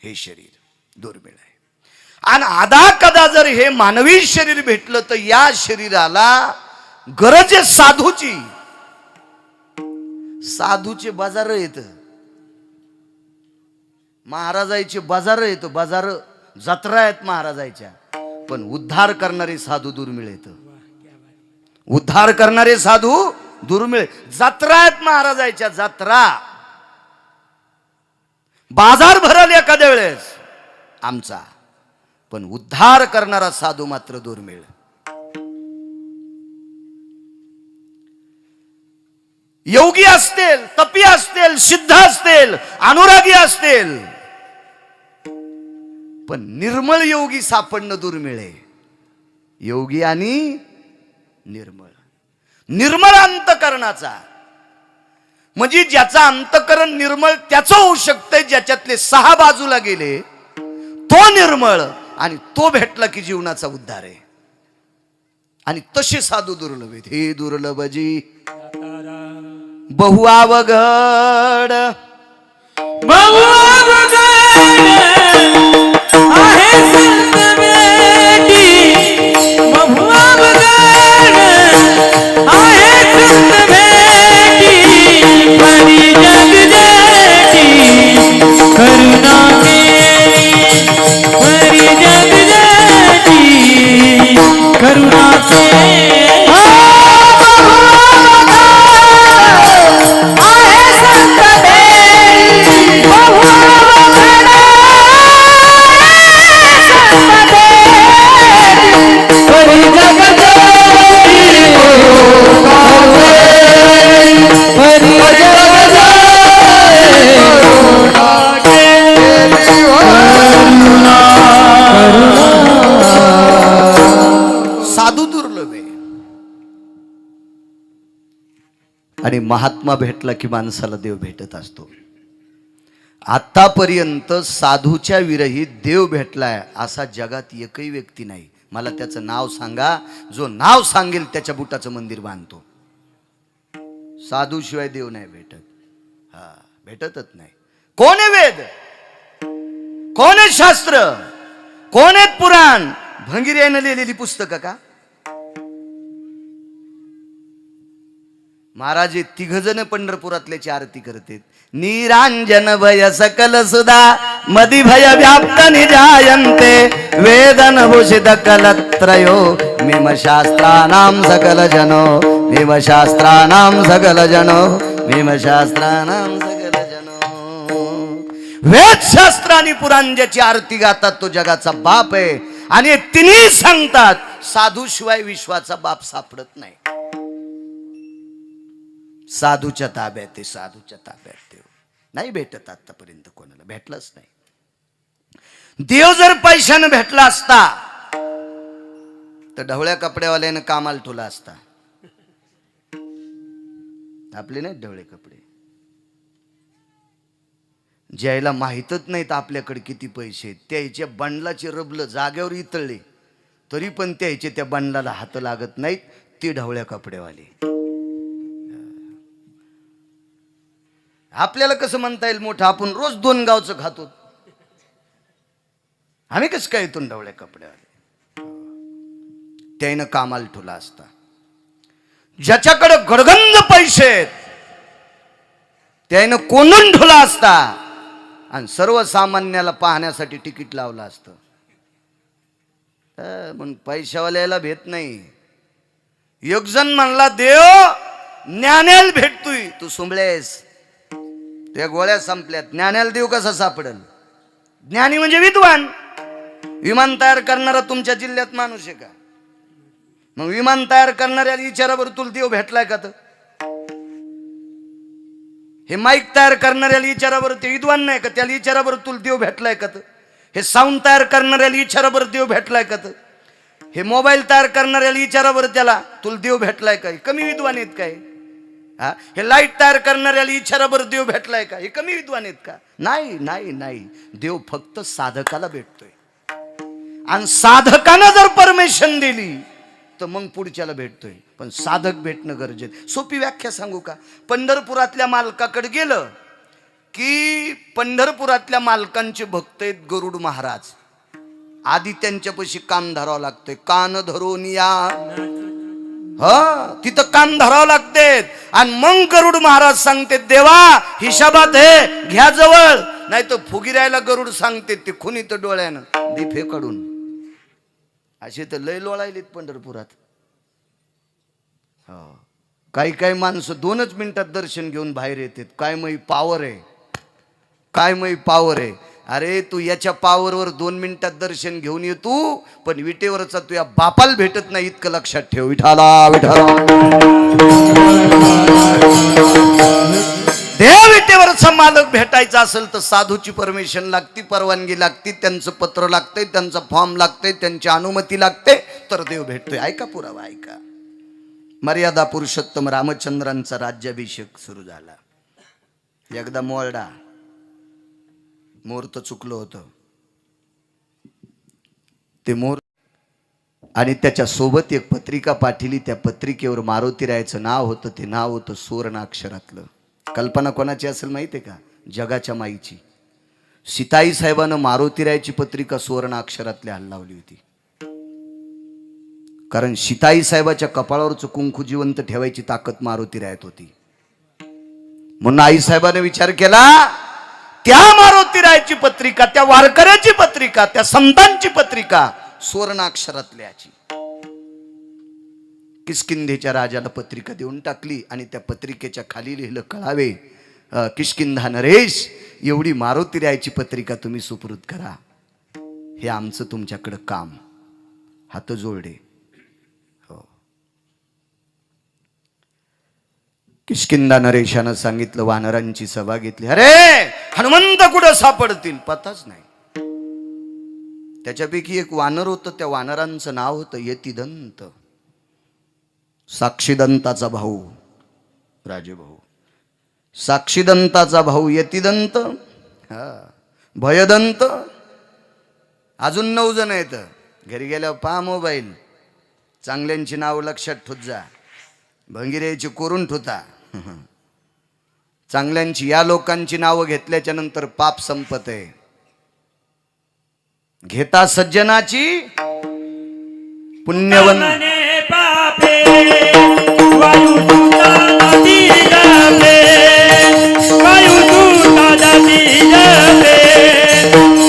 हे शरीर दुर्मिळ आहे. आणि आधा कदा जर हे मानवी शरीर भेटलं तर या शरीराला गरज आहे साधूची. साधूचे बाजार येत, महाराजाचे बाजार येत, बाजार जत्रा आहेत महाराजाच्या, पण उद्धार करणारे साधू दुर्मिळ येत. उद्धार करणारे साधू दुर्मिळ. जत्रा आहेत महाराजाच्या, जत्रा. बाजार भरल एखाद्या वेळेस आमचा, पण उद्धार करणारा साधू मात्र दुर्मिळ. योगी असतील, तपी असतील, सिद्ध असतील, अनुरागी असतील, पण निर्मळ योगी सापडणं दुर्मिळ आहे. योगी आणि निर्मळ. निर्मळ अंतकरणाचा म्हणजे ज्याचा अंतकरण निर्मळ त्याचं होऊ शकतंय. ज्याच्यातले 6 बाजूला गेले तो निर्मळ, आणि तो भेटला की जीवनाचा उद्धार आहे. आणि तसे साधू दुर्लभ आहेत. हे दुर्लभजी बहु अवघड, बहु अवघड आहे संत भेटी, बहु अवघड आहे संत भेटी, परी जग जेठी करुणा केली, परी जग जेठी करुणा केली. साधू दुर्लभ आहे. आणि महात्मा भेटला की माणसाला देव भेटत असतो. आतापर्यंत साधूच्या विरहित देव भेटलाय असा जगात एकही व्यक्ती नाही. मला त्याचं नाव सांगा, जो नाव सांगेल त्याच्या बुटाचं मंदिर बांधतो. साधू शिवाय देव नाही भेटत. हा, भेटतच नाही. कोण आहे वेद, कोण आहे शास्त्र, कोण आहेत पुराण? भंगिऱ्यानं लिहिलेली पुस्तकं का? महाराज 3 जण पंढरपुरातल्याची आरती करतात. निरांजन भय सकल सुधा मदी भय व्याप्त निजायन्ते वेदन भूषित कलत्रयो मिम शास्त्राणाम सकल जनो, मिम शास्त्राणाम सकल जनो, मिम शास्त्राणाम सकल जनो. वेद शास्त्र आणि पुराण ज्याची आरती गातात तो जगाचा बाप आहे. आणि तिन्ही सांगतात साधू शिवाय विश्वाचा बाप सापडत नाही. साधूच्या ताब्यात आहे, साधूच्या ताब्यात देव नाही भेटत. आतापर्यंत कोणाला भेटलाच नाही. देव जर पैशानं भेटला असता तर ढवळ्या कपड्यावाल्यानं कामाला ठेवला असता. आपले नाही ढवळे कपडे, ज्याला माहीतच नाहीत आपल्याकडे किती पैसे, त्याच्या बंडलाचे रबलं जाग्यावर इतळले तरी पण त्याचे त्या बंडलाला हात लागत नाहीत. ते ढवळ्या कपडेवाले. आपल्याला कसं म्हणता येईल मोठं? आपण रोज 2 गावचं खातो, आम्ही कसं काय इथून ढवळ्या कपड्यावाले? त्यानं कामाला ठेवला असता. ज्याच्याकडे गडगंज पैसे आहेत त्यानं कोणून ठेवला असता आणि सर्वसामान्याला पाहण्यासाठी तिकीट लावलं असतं. मग पैशावाल्याला भेट नाही. एक जण म्हणला देव ज्ञानेल भेटतोय, तू सुंबळेस, त्या गोळ्या संपल्यात, ज्ञानेल देव कसा सापडेल? ज्ञानी म्हणजे विद्वान. विमान तयार करणारा तुमच्या जिल्ह्यात माणूस आहे का? मग विमान तयार करणाऱ्या विचारावर तुला देव भेटलाय का? तर हे माईक तयार करणाऱ्याला विचारावर ते विद्वान नाही का? त्याला विचारावर तुला देव भेटलाय का? तर हे साऊंड तयार करणाऱ्याला विचारावर देव भेटलाय का? तर हे मोबाईल तयार करणाऱ्याला विचारावर त्याला तुला देव भेटलाय का? कमी विद्वान आहेत काय? हा, हे लाईट तयार करणाऱ्याला विचारावर देव भेटलाय का? हे कमी विद्वान आहेत का? नाही नाही नाही. देव फक्त साधकाला भेटतोय. आणि साधकानं जर परमिशन दिली तर मग पुढच्याला भेटतोय. पण साधक भेटणं गरजेचं. सोपी व्याख्या सांगू का? पंढरपुरातल्या मालकाकडे गेलं की पंढरपुरातल्या मालकांचे भक्त आहेत गरुड महाराज. आधी त्यांच्यापाशी कान धरावं लागतंय, कान धरून या. तिथं कान धरावं लागते आणि मग गरुड महाराज सांगते देवा हिशाबात हे घ्या जवळ, नाही तर फुगिरायला गरुड सांगते ते खुनी तर डोळ्यानं दिफे कडून. असे तर लय लोळायलेत पंढरपुरात. काही काही माणसं 2च मिनिटात दर्शन घेऊन बाहेर येतात. काय मै पावर आहे, काय मै पावर आहे. अरे तू याच्या पावरवर 2 मिनिटात दर्शन घेऊन येतो, पण विटेवरचा तुझ्या बापाला भेटत नाही इतकं लक्षात ठेव. विठाला विठाला देव विटेवरचा मालक भेटायचा असेल तर साधूची परमिशन लागती, परवानगी लागती, त्यांचं पत्र लागतंय, त्यांचा फॉर्म लागतंय, त्यांची अनुमती लागते, तर देव भेटतोय. ऐका पुरावा ऐका. मर्यादा पुरुषोत्तम रामचंद्रांचा राज्याभिषेक सुरू झाला. एकदा मोरडा मोर तर चुकलं होतं ते मोर, आणि त्याच्या सोबत एक पत्रिका पाठवली. त्या पत्रिकेवर मारुतीरायाचं नाव होतं. ते नाव होतं सुवर्णाक्षरातलं. कल्पना कोणाची असेल माहिती आहे का? जगाच्या माईची. सीताई साहेबानं मारुतीरायाची पत्रिका सुवर्णाक्षरातल्या लावली होती. कारण सीताई साहेबाच्या कपाळावरचं कुंकू जिवंत ठेवायची ताकद मारुतीरायात होती. म्हणून आई साहेबाने विचार केला त्या मारुतीरायाची पत्रिका, त्या वारकऱ्याची पत्रिका, त्या संतांची पत्रिका सुवर्णाक्षरातल्याची. किष्किंधेच्या राजाला पत्रिका देऊन टाकली आणि त्या पत्रिकेच्या खाली लिहिलं कळावे किष्किंधा नरेश एवढी मारुतीरायाची पत्रिका तुम्ही सुपूर्द करा, हे आमचं तुमच्याकडं काम. हात जोडे. किष्किंधा नरेशानं सांगितलं, वानरांची सभा घेतली. अरे हनुमंत कुठं सापडतील पताच नाही. त्याच्यापैकी एक वानर होतं, त्या वानरांचं नाव होतं यतिदंत. साक्षीदंताचा भाऊ, राजेभाऊ. साक्षीदंताचा भाऊ यतिदंत, भयदंत, अजून 9 जण आहेत. घरी गेल्यावर पहा मोबाईल, चांगल्यांची नाव लक्षात ठेवत जा, भंगिऱ्याची कोरून ठेवता. चांगल्यांची या लोकांची नावं घेतल्याच्या नंतर पाप संपत आहे. घेता सज्जनाची पुण्यवन पापे वायुदूता नदी जपे, वायुदूता नदी जपे,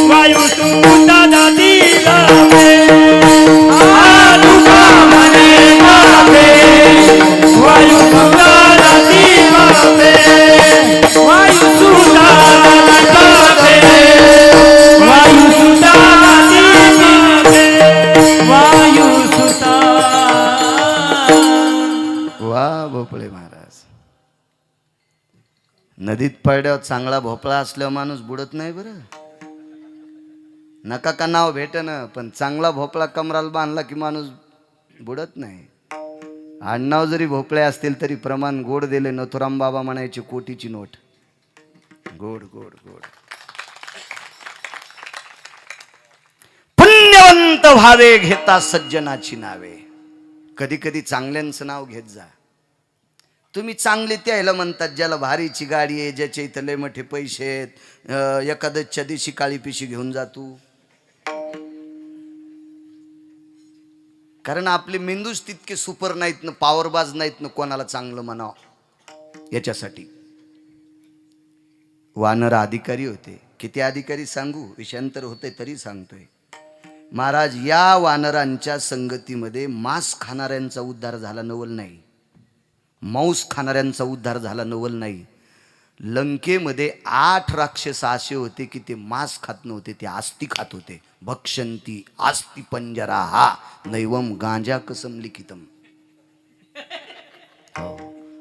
वायुदूता नदी जपे. आलुका मने पापे वायुदूता नदी जपे, वायुदूता नदी जपे, वायुदूता नदी जपे, वायुदूता. वा भोपळे महाराज. नदीत पडल्यावर चांगला भोपळा असल्यावर माणूस बुडत नाही बरं. नका का नाव भेटन, पण चांगला भोपळा कमराला बांधला की माणूस बुडत नाही. आडनाव जरी भोपळे असतील तरी प्रमाण गोड दिले. नथुराम बाबा म्हणायचे कोटीची नोट. गोड गोड गोड. पुण्यवंत व्हावे घेता सज्जनाची नावे. कधी कधी चांगल्यांचं नाव घेत जा. तुम्ही चांगले त्याला म्हणतात ज्याला भारीची गाडी आहे, ज्याच्या इथं लय मोठे पैसे आहेत. एखादच्या दिवशी काळी पिशी घेऊन जा तू. कारण आपले मेंदूच तितके सुपर नाहीत ना, पॉवरबाज नाहीत ना कोणाला चांगलं म्हणावं. याच्यासाठी वानर अधिकारी होते. किती अधिकारी सांगू, विषयांतर होते तरी सांगतोय. महाराज या वानरांच्या संगतीमध्ये मांस खाणाऱ्यांचा उद्धार झाला नवल नाही, मांस खाणाऱ्यांचा उद्धार झाला नवल नाही. लंकेमध्ये 8 राक्षस असे होते की ते मांस खात नव्हते, ते आस्ती खात होते. भक्षंती आस्ती पंजरा हा नैवम गांजा कसम लिखितम.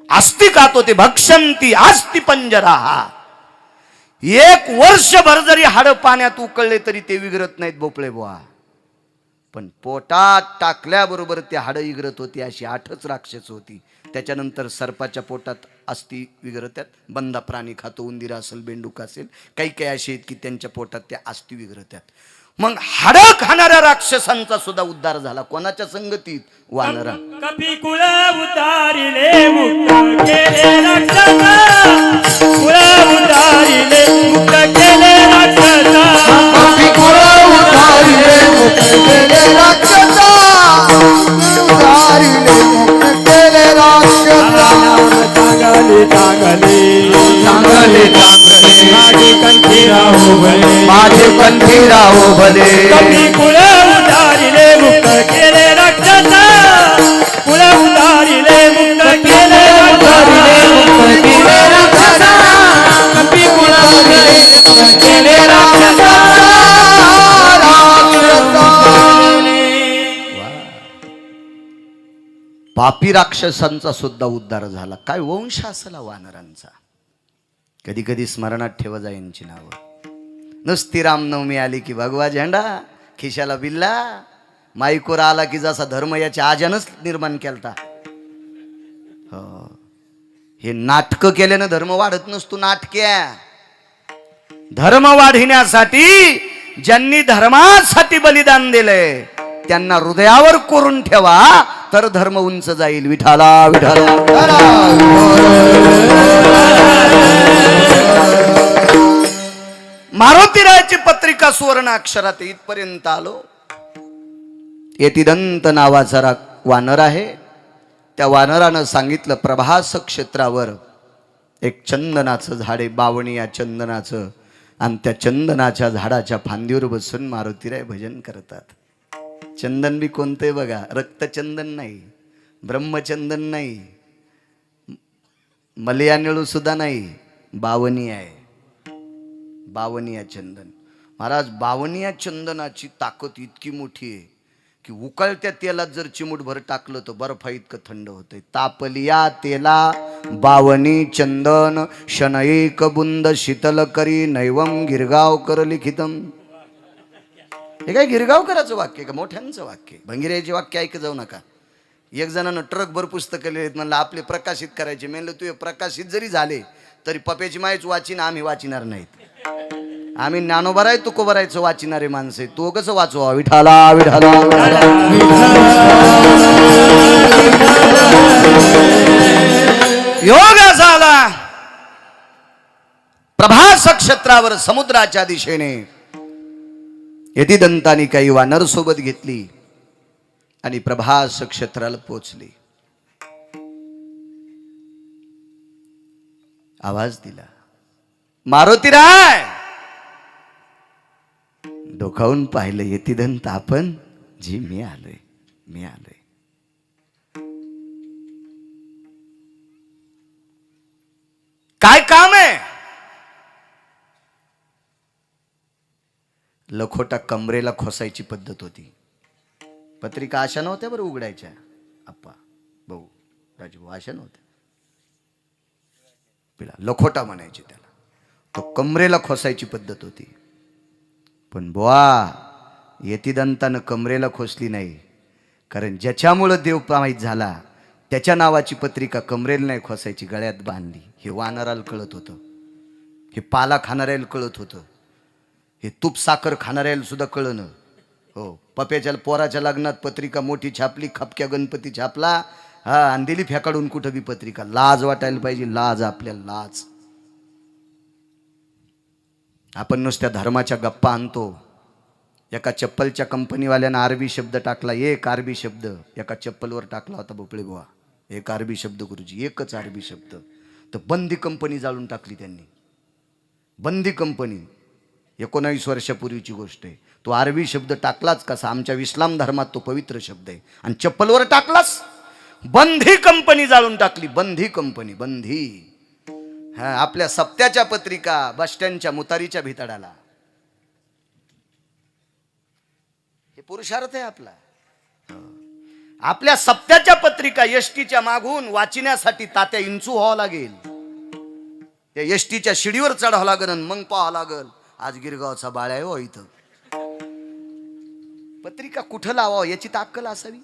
आस्ती खात होते, भक्षंती आस्ती पंजरा हा. 1 वर्षभर जरी हाड पाण्यात उकळले तरी ते विगरत नाहीत भोपळे बुवा. पण पोटात टाकल्याबरोबर ते हाड विगरत होती. अशी 8च राक्षस होती. त्याच्यानंतर सर्पाच्या पोटात अस्थि विगरत्यात. बंदा प्राणी खातो, उंदीर असेल, बेंडूक असेल, काही काही असे आहेत की त्यांच्या पोटात त्या अस्थि विगरत्यात. मग हाड खाणाऱ्या राक्षसांचा सुद्धा उद्धार झाला. कोणाच्या संगतीत? वानरा. कपी कुळ उतारिले मुक्त केले राक्षसा, कुळ उतारिले मुक्त केले राक्षसा. चांगले चांगले माझे कंठी राहो भले, माझे कंठी राहो भले. कपी कुळ उतारिले मुक्त केले राक्षसा, कुळ उतारिले मुक्त केले राक्षसा. कपी कुळ उतारिले मुक्त केले राक्षसा. पापी राक्षसांचा सुद्धा उद्धार झाला. काय वंश असला वानरांचा. कधी कधी स्मरणात ठेवा जा यांची नावं. नुसती रामनवमी आली की भगवा झेंडा, खिशाला बिल्ला, माईकोर आला की जसा धर्म याच्या आजानच निर्माण केलता. हो, हे नाटक केल्यानं धर्म वाढत नसतो. नाटक्या धर्म वाढविण्यासाठी ज्यांनी धर्मासाठी बलिदान दिलंय त्यांना हृदयावर कोरून ठेवा, तर धर्म उंच जाईल. विठाला विठाला. मारुतीरायाची पत्रिका सुवर्ण अक्षरात इथपर्यंत आलो. येतिदंत नावाचा वानर आहे. त्या वानरानं सांगितलं, प्रभास क्षेत्रावर एक चंदनाचं झाड आहे, बावणी या चंदनाचं, आणि त्या चंदनाच्या झाडाच्या फांदीवर बसून मारुतीराय भजन करतात. चंदन बी कोणते बघा, रक्तचंदन नाही, ब्रह्मचंदन नाही, मलयानिळू सुद्धा नाही, बावणी आहे. बावनिया चंदन. महाराज, बावनिया चंदनाची ताकद इतकी मोठी आहे की उकळत्या तेलात जर चिमूटभर टाकलं तर बर्फा इतकं थंड होतंय. तापलिया तेला बावनी चंदन शनैक बुंद शीतल करी नैवम गिरगावकर लिखितम. हे काय गिरगावकराचं वाक्य का मोठ्यांचं वाक्य? भंगिऱ्याचे वाक्य ऐक जाऊ नका. एक जणांना ट्रकभर पुस्तकं लिहिलेत, म्हणलं आपले प्रकाशित करायचे. म्हणलं तू प्रकाशित जरी झाले तरी पप्याची मायच वाचिन, आम्ही वाचिणार नाहीत. आम्ही ज्ञानोबा आहे तुकोबा राहायचं वाचिणारे माणसं. तू कसं वाचवा? विठाला विठाला. योग झाला. प्रभास क्षेत्रावर समुद्राच्या दिशेने यतिदंतानी काही वानर सोबत घेतली आणि प्रभास क्षेत्राला पोचली. आवाज दिला, मारुतीराय. डोकावून पाहिलं यतिदंत, आपण जी मी आलोय, मी आलोय. काय काम आहे? लखोटा कमरेला खोसायची पद्धत होती. पत्रिका अशा नव्हत्या बरं उघडायच्या. आप्पा भाऊ राजू अशा नव्हत्या. पिला लखोटा म्हणायचे त्याला. तो कमरेला खोसायची पद्धत होती. पण बुवा यतिदंतानं कमरेला खोसली नाही, कारण ज्याच्यामुळं देव माहीत झाला त्याच्या नावाची पत्रिका कमरेला नाही खोसायची, गळ्यात बांधली. हे वानराला कळत होतं, हे पाला खाणाऱ्याला कळत होतं, हे तूप साखर खाणाऱ्याला सुद्धा कळणं. हो, पप्याच्या पोराच्या लग्नात पत्रिका मोठी छापली, खपक्या गणपती छापला, हा, आणि दिली फेकाडून कुठं बी पत्रिका. लाज वाटायला पाहिजे, लाज, आपल्याला लाज. आपण नुसत्या धर्माच्या गप्पा आणतो. एका चप्पलच्या कंपनीवाल्यानं आरबी शब्द टाकला, एक आरबी शब्द एका चप्पलवर टाकला होता. भोपळे बुवा, एक आरबी शब्द गुरुजी, एकच आरबी शब्द. तर बंदी कंपनी जाळून टाकली त्यांनी. बंदी कंपनी 19 वर्षापूर्वीची गोष्ट आहे. तो आरबी शब्द टाकलाच कसा? आमच्या इस्लाम धर्मात तो पवित्र शब्द आहे, आणि चप्पलवर टाकलास. बंदी कंपनी जाळून टाकली. बंदी कंपनी, बंदी. हा, आपल्या सप्त्याच्या पत्रिका बस स्टँडच्या मुतारीच्या भितडाला. हे पुरुषार्थ आहे आपला. आपल्या सप्त्याच्या पत्रिका एसटीच्या मागून वाचण्यासाठी तात्या इंचू व्हावं लागेल. त्या एसटीच्या शिडीवर चढावं लागेल आणि मग पाहावं लागेल आज गिरगावचा बाळ आहे हो इथं. पत्रिका कुठं लावावं याची ताकद असावी.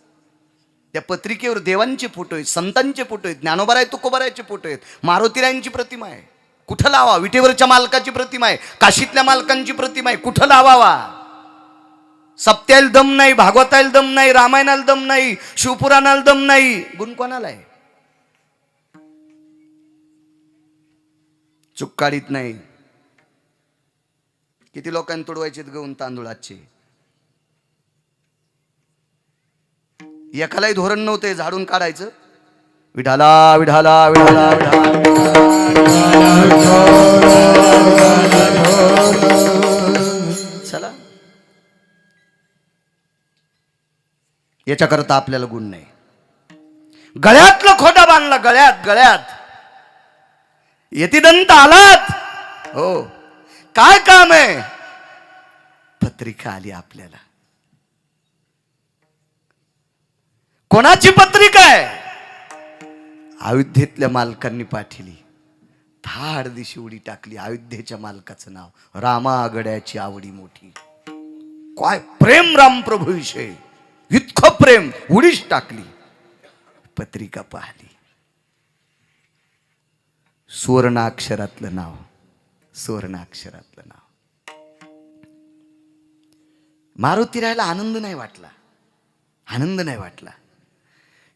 त्या पत्रिकेवर देवांचे फोटो आहेत, संतांचे फोटो आहेत, ज्ञानोबाराय तुकोबारायचे फोटो आहेत, मारुतीरायांची प्रतिमा आहे. कुठं लावा? विटेवरच्या मालकाची प्रतिमा आहे, काशीतल्या मालकांची प्रतिमा आहे. कुठं लावावा? सप्त्याला दम नाही, भागवताला दम नाही, रामायणाला दम नाही, शिवपुराणाला दम नाही. गुण कोणाला आहे? चूक काढीत नाही. किती लोकांनी तुडवायचे गहून तांदूळाचे. एकालाही धोरण नव्हते झाडून काढायचं. विठाला विठाला विठाला चला, याच्याकरता आपल्याला गुण नाही. गळ्यातलं खोटा बांधला, गळ्यात गळ्यात यतिदंत आलात. हो, काय काम आहे? पत्रिका आली आपल्याला. कोणाची पत्रिका आहे? अयोध्येतल्या मालकांनी पाठवली. थाड दिशी उडी टाकली. अयोध्येच्या मालकाचं नाव रामा गड्याची आवडी मोठी. काय प्रेम रामप्रभूविषयी, इतकं प्रेम. उडीच टाकली. पत्रिका पाहिली. सुवर्णाक्षरातलं नाव, सुवर्णाक्षरातलं नाव. मारुती राहायला आनंद नाही वाटला, आनंद नाही वाटला.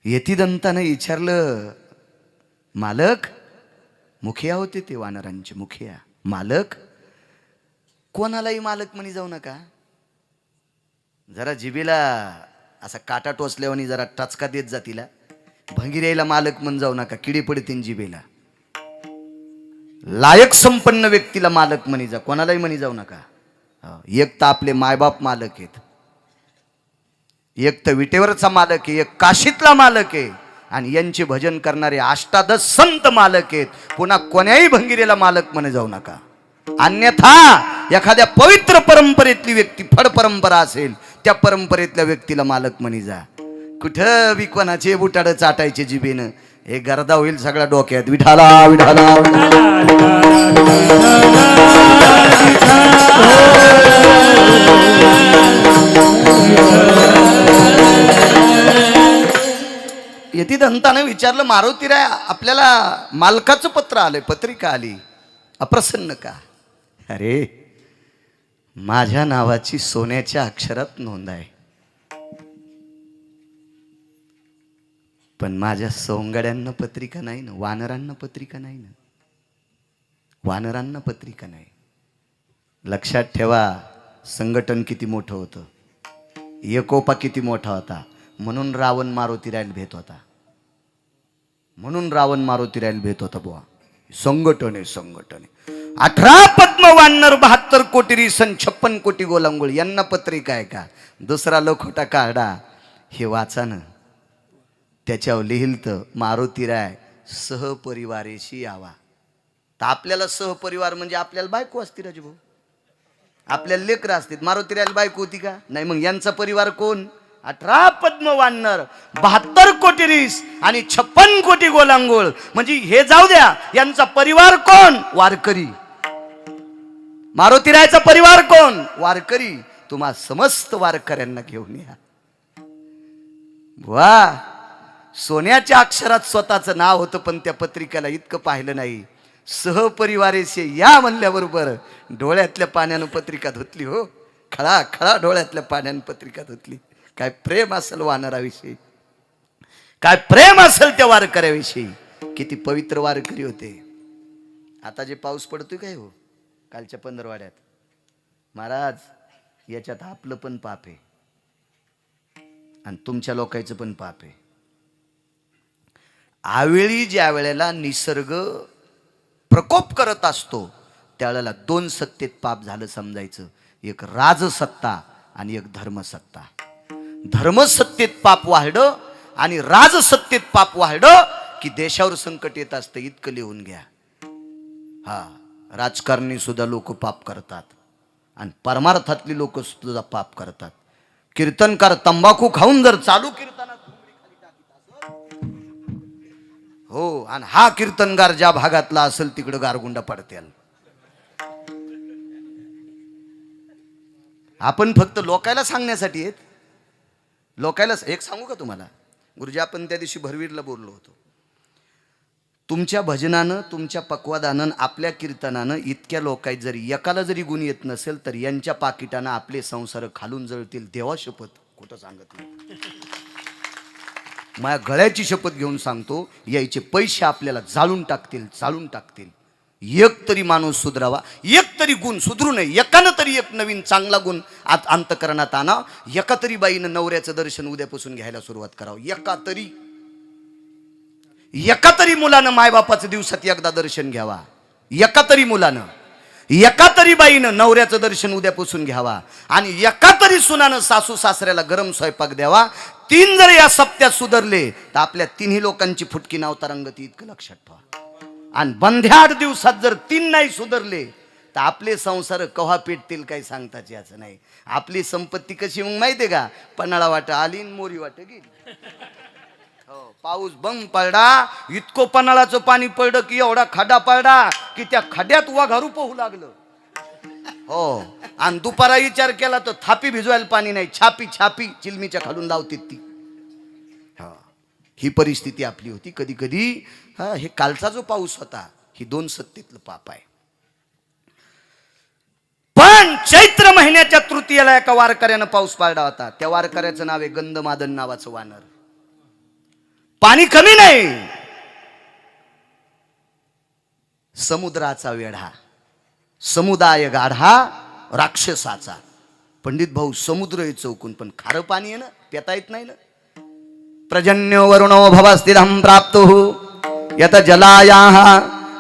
यतिदंतानं विचारलं, मालक, मुखिया होते ते वानरांचे मुखिया, मालक, कोणालाही मालक म्हणी जाऊ नका. जरा जिबीला असा काटा टोचल्यावानी जरा टचका देत जा तिला. भंगिऱ्याला मालक म्हण जाऊ नका, किडी पडतीन जिबेला. लायक संपन्न व्यक्तीला मालक म्हणी जा, कोणालाही म्हणी जाऊ नका. एक तर आपले मायबाप मालक आहेत, एक तर विटेवरचा मालक आहे, एक काशीतला मालक आहे, आणि यांचे भजन करणारे अष्टादश संत मालक आहेत. पुन्हा कोण्याही भंगिरेला मालक म्हणे जाऊ नका. अन्यथा एखाद्या पवित्र परंपरेतली व्यक्ती, फड परंपरा असेल, त्या परंपरेतल्या व्यक्तीला मालक म्हणी जा. कुठं बी कोणाचे बुटाड चाटायचे जिबेनं, हे गर्दा होईल सगळ्या डोक्यात. विठाला विठाला यतिदंतानं विचारलं, मारुतीराय, आपल्याला मालकाचं पत्र आलंय, पत्रिका आली, अप्रसन्न का? अरे, माझ्या नावाची सोन्याच्या अक्षरात नोंद आहे, पण माझ्या सोंगड्यांना पत्रिका नाही ना, वानरांना पत्रिका नाही ना, वानरांना पत्रिका नाही. लक्षात ठेवा, संघटन किती मोठं होतं, एकोपा किती मोठा होता. म्हणून रावण मारुतीरायला भेट होता, म्हणून रावण मारुतीरायला भेट होता. बुवा, संघटन आहे, संघटन आहे. 18 पद्म वानर, 72 कोटी रिसन, 56 कोटी गोलांगुळ, यांना पत्रिका आहे का? दुसरा लखोटा काढा, हे वाचा ना. त्याच्यावर लिहिल तर मारुतीराय सहपरिवारेशी यावा. तर आपल्याला सहपरिवार म्हणजे आपल्याला बायको असती राजभाऊ, आपल्याला लेकरं असतील. मारुतीरायला बायको होती का? नाही. मग यांचा परिवार कोण? 18 पद्म वानर, 72 कोटी रीस आणि 56 कोटी गोलांगोळ. म्हणजे हे जाऊ द्या, यांचा परिवार कोण? वारकरी. मारुतीरायचा परिवार कोण? वारकरी. तुम्हा समस्त वारकऱ्यांना घेऊन या. वा, सोन्याच्या अक्षरात स्वतःचं नाव होतं, पण त्या पत्रिकेला इतकं पाहिलं नाही. सहपरिवारेसे या म्हणल्याबरोबर डोळ्यातल्या पाण्यानं पत्रिका धुतली. हो, खळा खळा डोळ्यातल्या पाण्यानं पत्रिका धुतली. काय प्रेम असेल वानराविषयी, काय प्रेम असेल त्या वारकऱ्याविषयी. किती पवित्र वारकरी होते. आता जे पाऊस पडतोय काय हो, कालच्या पंधरवाड्यात, महाराज, याच्यात आपलं पण पाप आहे आणि तुमच्या लोकांचं पण पाप आहे. आवेळी ज्या वेळेला निसर्ग प्रकोप करत असतो, त्यावेळेला 2 सत्तेत पाप झालं समजायचं. एक राजसत्ता आणि एक धर्मसत्ता. धर्मसत्तेत पाप वाढलं आणि राजसत्तेत पाप वाढलं की देशावर संकट येत असतं. इतकं लिहून घ्या. हा, राजकारणी सुद्धा लोक पाप करतात आणि परमार्थातली लोक सुद्धा पाप करतात. कीर्तनकार तंबाखू खाऊन जर चालू कीर्तनात हो, आणि हा कीर्तनगार ज्या भागातला असेल तिकडं गारगुंडा पडतेल. आपण फक्त लोकायला सांगण्यासाठी आहेत. लोकायला एक सांगू का तुम्हाला, गुरुजी, आपण त्या दिवशी भरवीरला बोललो होतो. तुमच्या भजनानं, तुमच्या पक्वादानं, आपल्या कीर्तनानं इतक्या लोक आहेत, जरी एकाला जरी गुण येत नसेल तर यांच्या पाकिटानं आपले संसार खालून जळतील. देवा शपथ, कुठं सांगत नाही, माझ्या गळ्याची शपथ घेऊन सांगतो, यायचे पैसे आपल्याला जाळून टाकतील, जाळून टाकतील. एक तरी माणूस सुधरावा, एक तरी गुण सुधरू नये, एकानं तरी एक नवीन चांगला गुण आत अंतकरणात आणा. एका तरी बाईनं नवऱ्याचं दर्शन उद्यापासून घ्यायला सुरुवात करावं. एका तरी मुलानं मायबापाचं दिवसात एकदा दर्शन घ्यावा. एका तरी मुलानं, एका तरी बाईनं नवऱ्याचं दर्शन उद्यापासून घ्यावा. आणि एका तरी सुनानं सासू सासऱ्याला गरम स्वयंपाक द्यावा. 3 जर या सप्त्यात सुधरले तर आपल्या 3ही लोकांची फुटकी नावता रंगती, इतकं लक्षात ठेवा. आणि बंध्या 8 दिवसात जर 3 नाही सुधरले तर आपले संसार कव्हा पेटतील काही सांगताच याचं नाही. आपली संपत्ती कशी मग माहितीये का, पन्हाळा वाट आली मोरी वाट गेली. हो, पाऊस बंग पडला, इतकं पन्हाळाचं पाणी पडलं की एवढा खड्डा पडला की त्या खड्ड्यात वाघारू पोहू लागलं. हो, आणि दुपारा विचार केला तर थापी भिजवायला पाणी नाही, छापी छापी चिलमीच्या खालून लावते ती. ही परिस्थिती आपली होती. कधी कधी हे कालचा जो पाऊस होता ही 2 सत्तेतलं पाप आहे. पण चैत्र महिन्याच्या तृतीयेला एका वारकऱ्यानं पाऊस पाडला होता. त्या वारकऱ्याचं नाव आहे गंधमादन नावाचं वानर. पाणी कमी नाही, समुद्राचा वेढा, समुदाय गाढा राक्षसाचा. पंडित भाऊ, समुद्र आहे चौकून, पण खारं पाणी आहे ना, पिता येत नाही ना. प्रजन्यो वरुणो भवस्थिरं प्राप्तुः यत जलायाः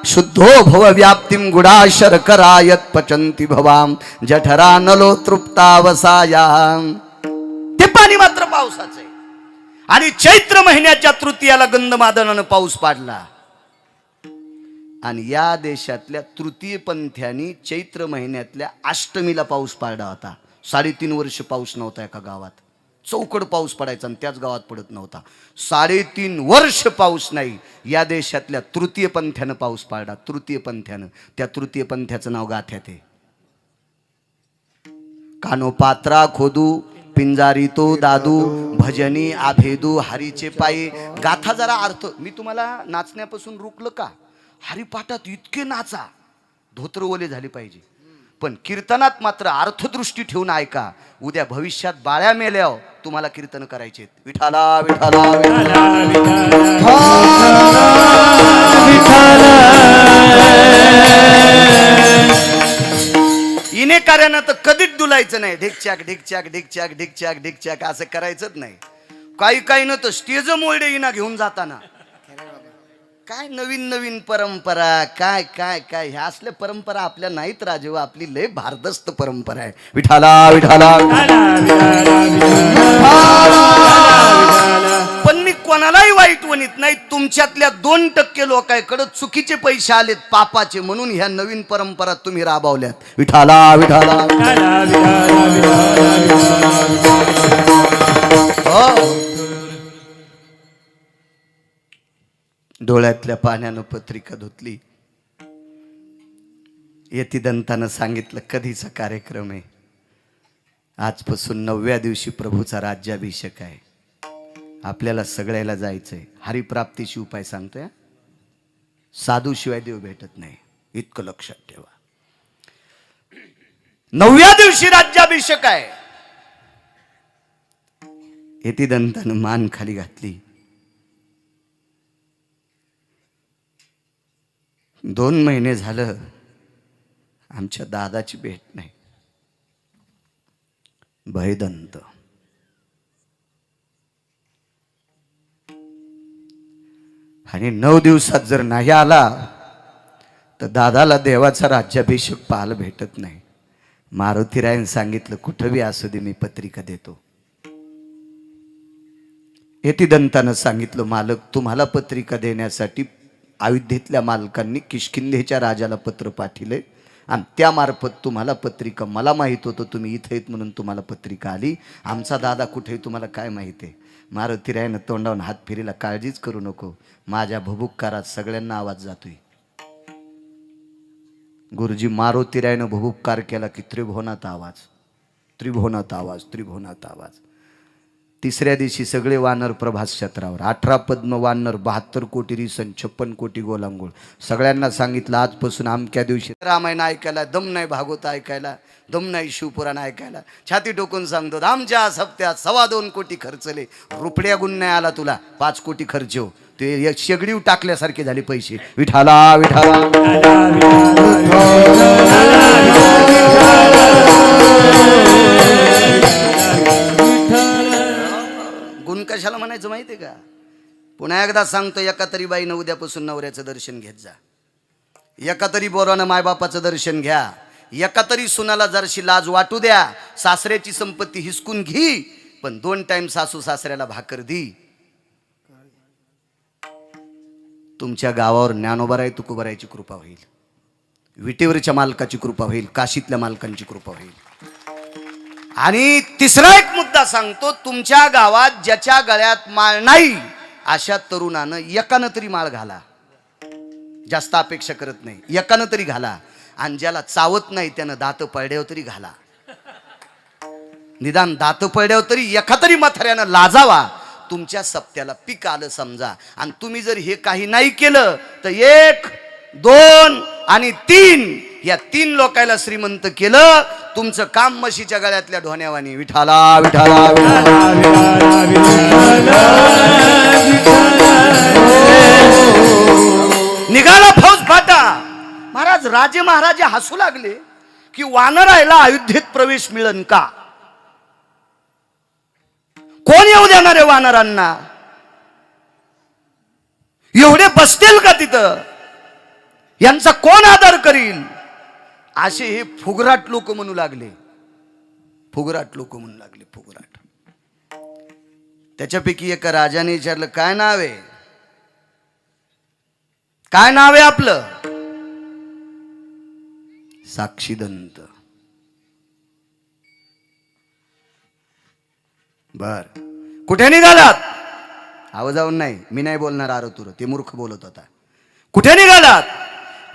शुद्धो भव व्याप्तिं गुडा शर्करा यत् पचन्ति भवाम जठरा नलो तृप्तावसायाम. ते पाणी मात्र पावसाचं आहे. आणि चैत्र महिन्याच्या तृतीयाला गंधमादनानं पाऊस पाडला. आणि या देशातल्या तृतीय पंथ्यांनी चैत्र महिन्यातल्या अष्टमीला पाऊस पाडला होता. 3.5 वर्ष पाऊस नव्हता एका गावात. चौकड पाऊस पडायचा आणि त्याच गावात पडत नव्हता. 3.5 वर्ष पाऊस नाही. या देशातल्या तृतीय पंथ्यानं पाऊस पाडला. तृतीय पंथ्यानं. त्या तृतीय पंथ्याचं नाव गाथ्यात आहे. कानो पात्रा खोदू पिंजारी तो दादू भजनी आभेदू हरीचे पायी. गाथा जरा अर्थ मी तुम्हाला नाचण्यापासून रोखलं का, हरिपाठात इतके नाचा, धोत्र ओले झाले पाहिजे, पण कीर्तनात मात्र अर्थदृष्टी ठेवून ऐका. उद्या भविष्यात बाळ्या मेल्यावर तुम्हाला कीर्तन करायचे. विठाला विठाला इने कार्यानं तर कधीच डुलायचं नाही. ढिकचाक ढिकचाक ढिकचाक ढिकचाक ढिकचाक असं करायचंच नाही. काही काही न तर स्टेज मोल्डे इना घेऊन जाताना काय नवीन नवीन परंपरा, काय काय काय ह्या असल्या परंपरा आपल्या नाहीत राजेव. आपली लय भारदस्त परंपरा आहे. विठाला विठाला. पण मी कोणालाही वाईट वणीत नाही. तुमच्यातल्या 2% लोकांकडे चुकीचे पैसे आलेत पापाचे, म्हणून ह्या नवीन परंपरा तुम्ही राबवल्यात. विठाला विठाला. हो, डोळ्यातल्या पाण्यानं पत्रिका धुतली. यतिदंतानं सांगितलं कधीचा कार्यक्रम आहे. आजपासून 9व्या दिवशी प्रभूचा राज्याभिषेक आहे. आपल्याला सगळ्याला जायचंय. हरिप्राप्तीशी उपाय सांगतोय. साधू शिवाय देव भेटत नाही, इतकं लक्षात ठेवा. 9व्या दिवशी राज्याभिषेक आहे. यतिदंतानं मान खाली घातली. 2 महिने झालं आमच्या दादाची भेट नाही. भयदंत आणि 9 दिवसात जर नाही आला तर दादाला देवाचा राज्याभिषेक पाहायला भेटत नाही. मारुतीरायन सांगितलं कुठं बी असू दे मी पत्रिका देतो. यतिदंतानं सांगितलं मालक तुम्हाला पत्रिका देण्यासाठी अयोध्येतल्या मालकांनी किष्किंधेच्या राजाला पत्र पाठवले आणि त्यामार्फत तुम्हाला पत्रिका, मला माहीत होतं तुम्ही इथे येत म्हणून तुम्हाला पत्रिका आली. आमचा दादा कुठे तुम्हाला काय माहिती आहे. मारुतीरायनं तोंडावून हात फिरीला. काळजीच करू नको, माझ्या भुभुक्कारात सगळ्यांना आवाज जातोय. गुरुजी मारुतीरायनं भुभुक्कार केला की त्रिभुवनात आवाज, त्रिभुवनात आवाज, त्रिभुवनात आवाज. तिसऱ्या दिवशी सगळे वानर प्रभास क्षेत्रावर, 18 पद्म वानर, 72 कोटी रिसन, 56 कोटी गोलांगोळ. सगळ्यांना सांगितलं आजपासून अमक्या दिवशी रामायण ऐकायला दम नाही, भागवत ऐकायला दम नाही, शिवपुराण ऐकायला. छाती टोकून सांगतो आमच्या सप्त्यात 2.25 कोटी खर्चले. रुपड्या गुण नाही आला तुला, 5 कोटी खर्च हो. ते शेगडी टाकल्यासारखे झाले पैसे. विठाला विठाला गुण कशाला म्हणायचं माहितीये का? पुन्हा एकदा सांगतो, एका तरी बाईनं उद्यापासून नवऱ्याचं दर्शन घेत जा. एका तरी बोरानं मायबापाचं दर्शन घ्या. एका तरी सुनाला जरशी लाज वाटू द्या. सासऱ्याची संपत्ती हिसकून घी, पण 2 टाइम सासू सासऱ्याला भाकर दी. तुमच्या गावावर ज्ञानोबाराय तुकोबारायची कृपा होईल, विटेवरच्या मालकाची कृपा होईल, काशीतल्या मालकांची कृपा होईल. आणि तिसरा एक मुद्दा सांगतो, तुमच्या गावात ज्याच्या गळ्यात माळ नाही अशा तरुणानं एकानं तरी माळ घाला. जास्त अपेक्षा करत नाही, एकानं तरी घाला. आणि ज्याला चावत नाही त्यानं दात पळड्यावर तरी घाला. निदान दात पळड्यावर तरी एका तरी म्हाताऱ्यानं लाजावा. तुमच्या सप्त्याला पीक आलं समजा. आणि तुम्ही जर हे काही नाही केलं तर 1, 2 आणि 3 या 3 लोकायला श्रीमंत केलं. तुमचं काम म्हशीच्या गळ्यातल्या ढोण्यावानी. विठाला विठाला निघाला फौज फाटा. महाराज राजे महाराजे हसू लागले की वानरायला अयोध्येत प्रवेश मिळन का? कोण येऊ देणार आहे वानरांना? एवढे बसतील का तिथं? यांचा कोण आदर करील? असे हे फुगराट लोक म्हणू लागले. फुगराट लोक म्हणू लागले, फुगराट. त्याच्यापैकी एका राजाने विचारलं, काय नाव आहे? काय नाव आहे आपलं? साक्षीदंत. बर, कुठे निघालात? आवाज जाऊन नाही, मी नाही बोलणार आरतुर, ते मूर्ख बोलत होता. कुठे निघालात?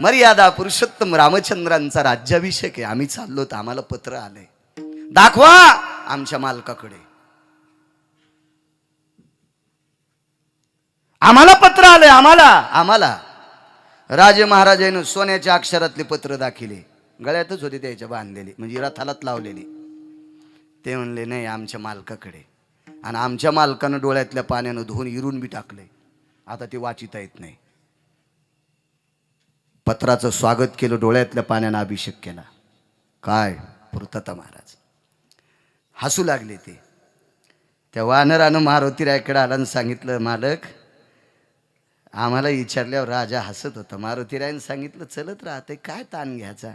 मर्यादा पुरुषोत्तम रामचंद्रांचा राज्याभिषेक आहे, आम्ही चाललो, तर आम्हाला पत्र आलंय. दाखवा आमच्या मालकाकडे. आम्हाला पत्र आलंय, आम्हाला. राजे महाराजांनी सोन्याच्या अक्षरातले पत्र दाखिले. गळ्यातच होते त्याच्या बांधलेले, म्हणजे रथालाच लावलेले. ते म्हणले नाही, आमच्या मालकाकडे. आणि आमच्या मालकानं डोळ्यातल्या पाण्यानं धुवून इरून बी टाकलंय. आता ते वाचिता येत नाही. पत्राचं स्वागत केलं, डोळ्यातल्या पाण्यानं अभिषेक केला. काय पूर्तता महाराज. हसू लागले ते. त्या वानरानं मारुतीरायाकडे आला आणि सांगितलं, मालक आम्हाला विचारल्यावर राजा हसत होता. मारुतीरायानं सांगितलं, चलत राहते, काय ताण घ्यायचा?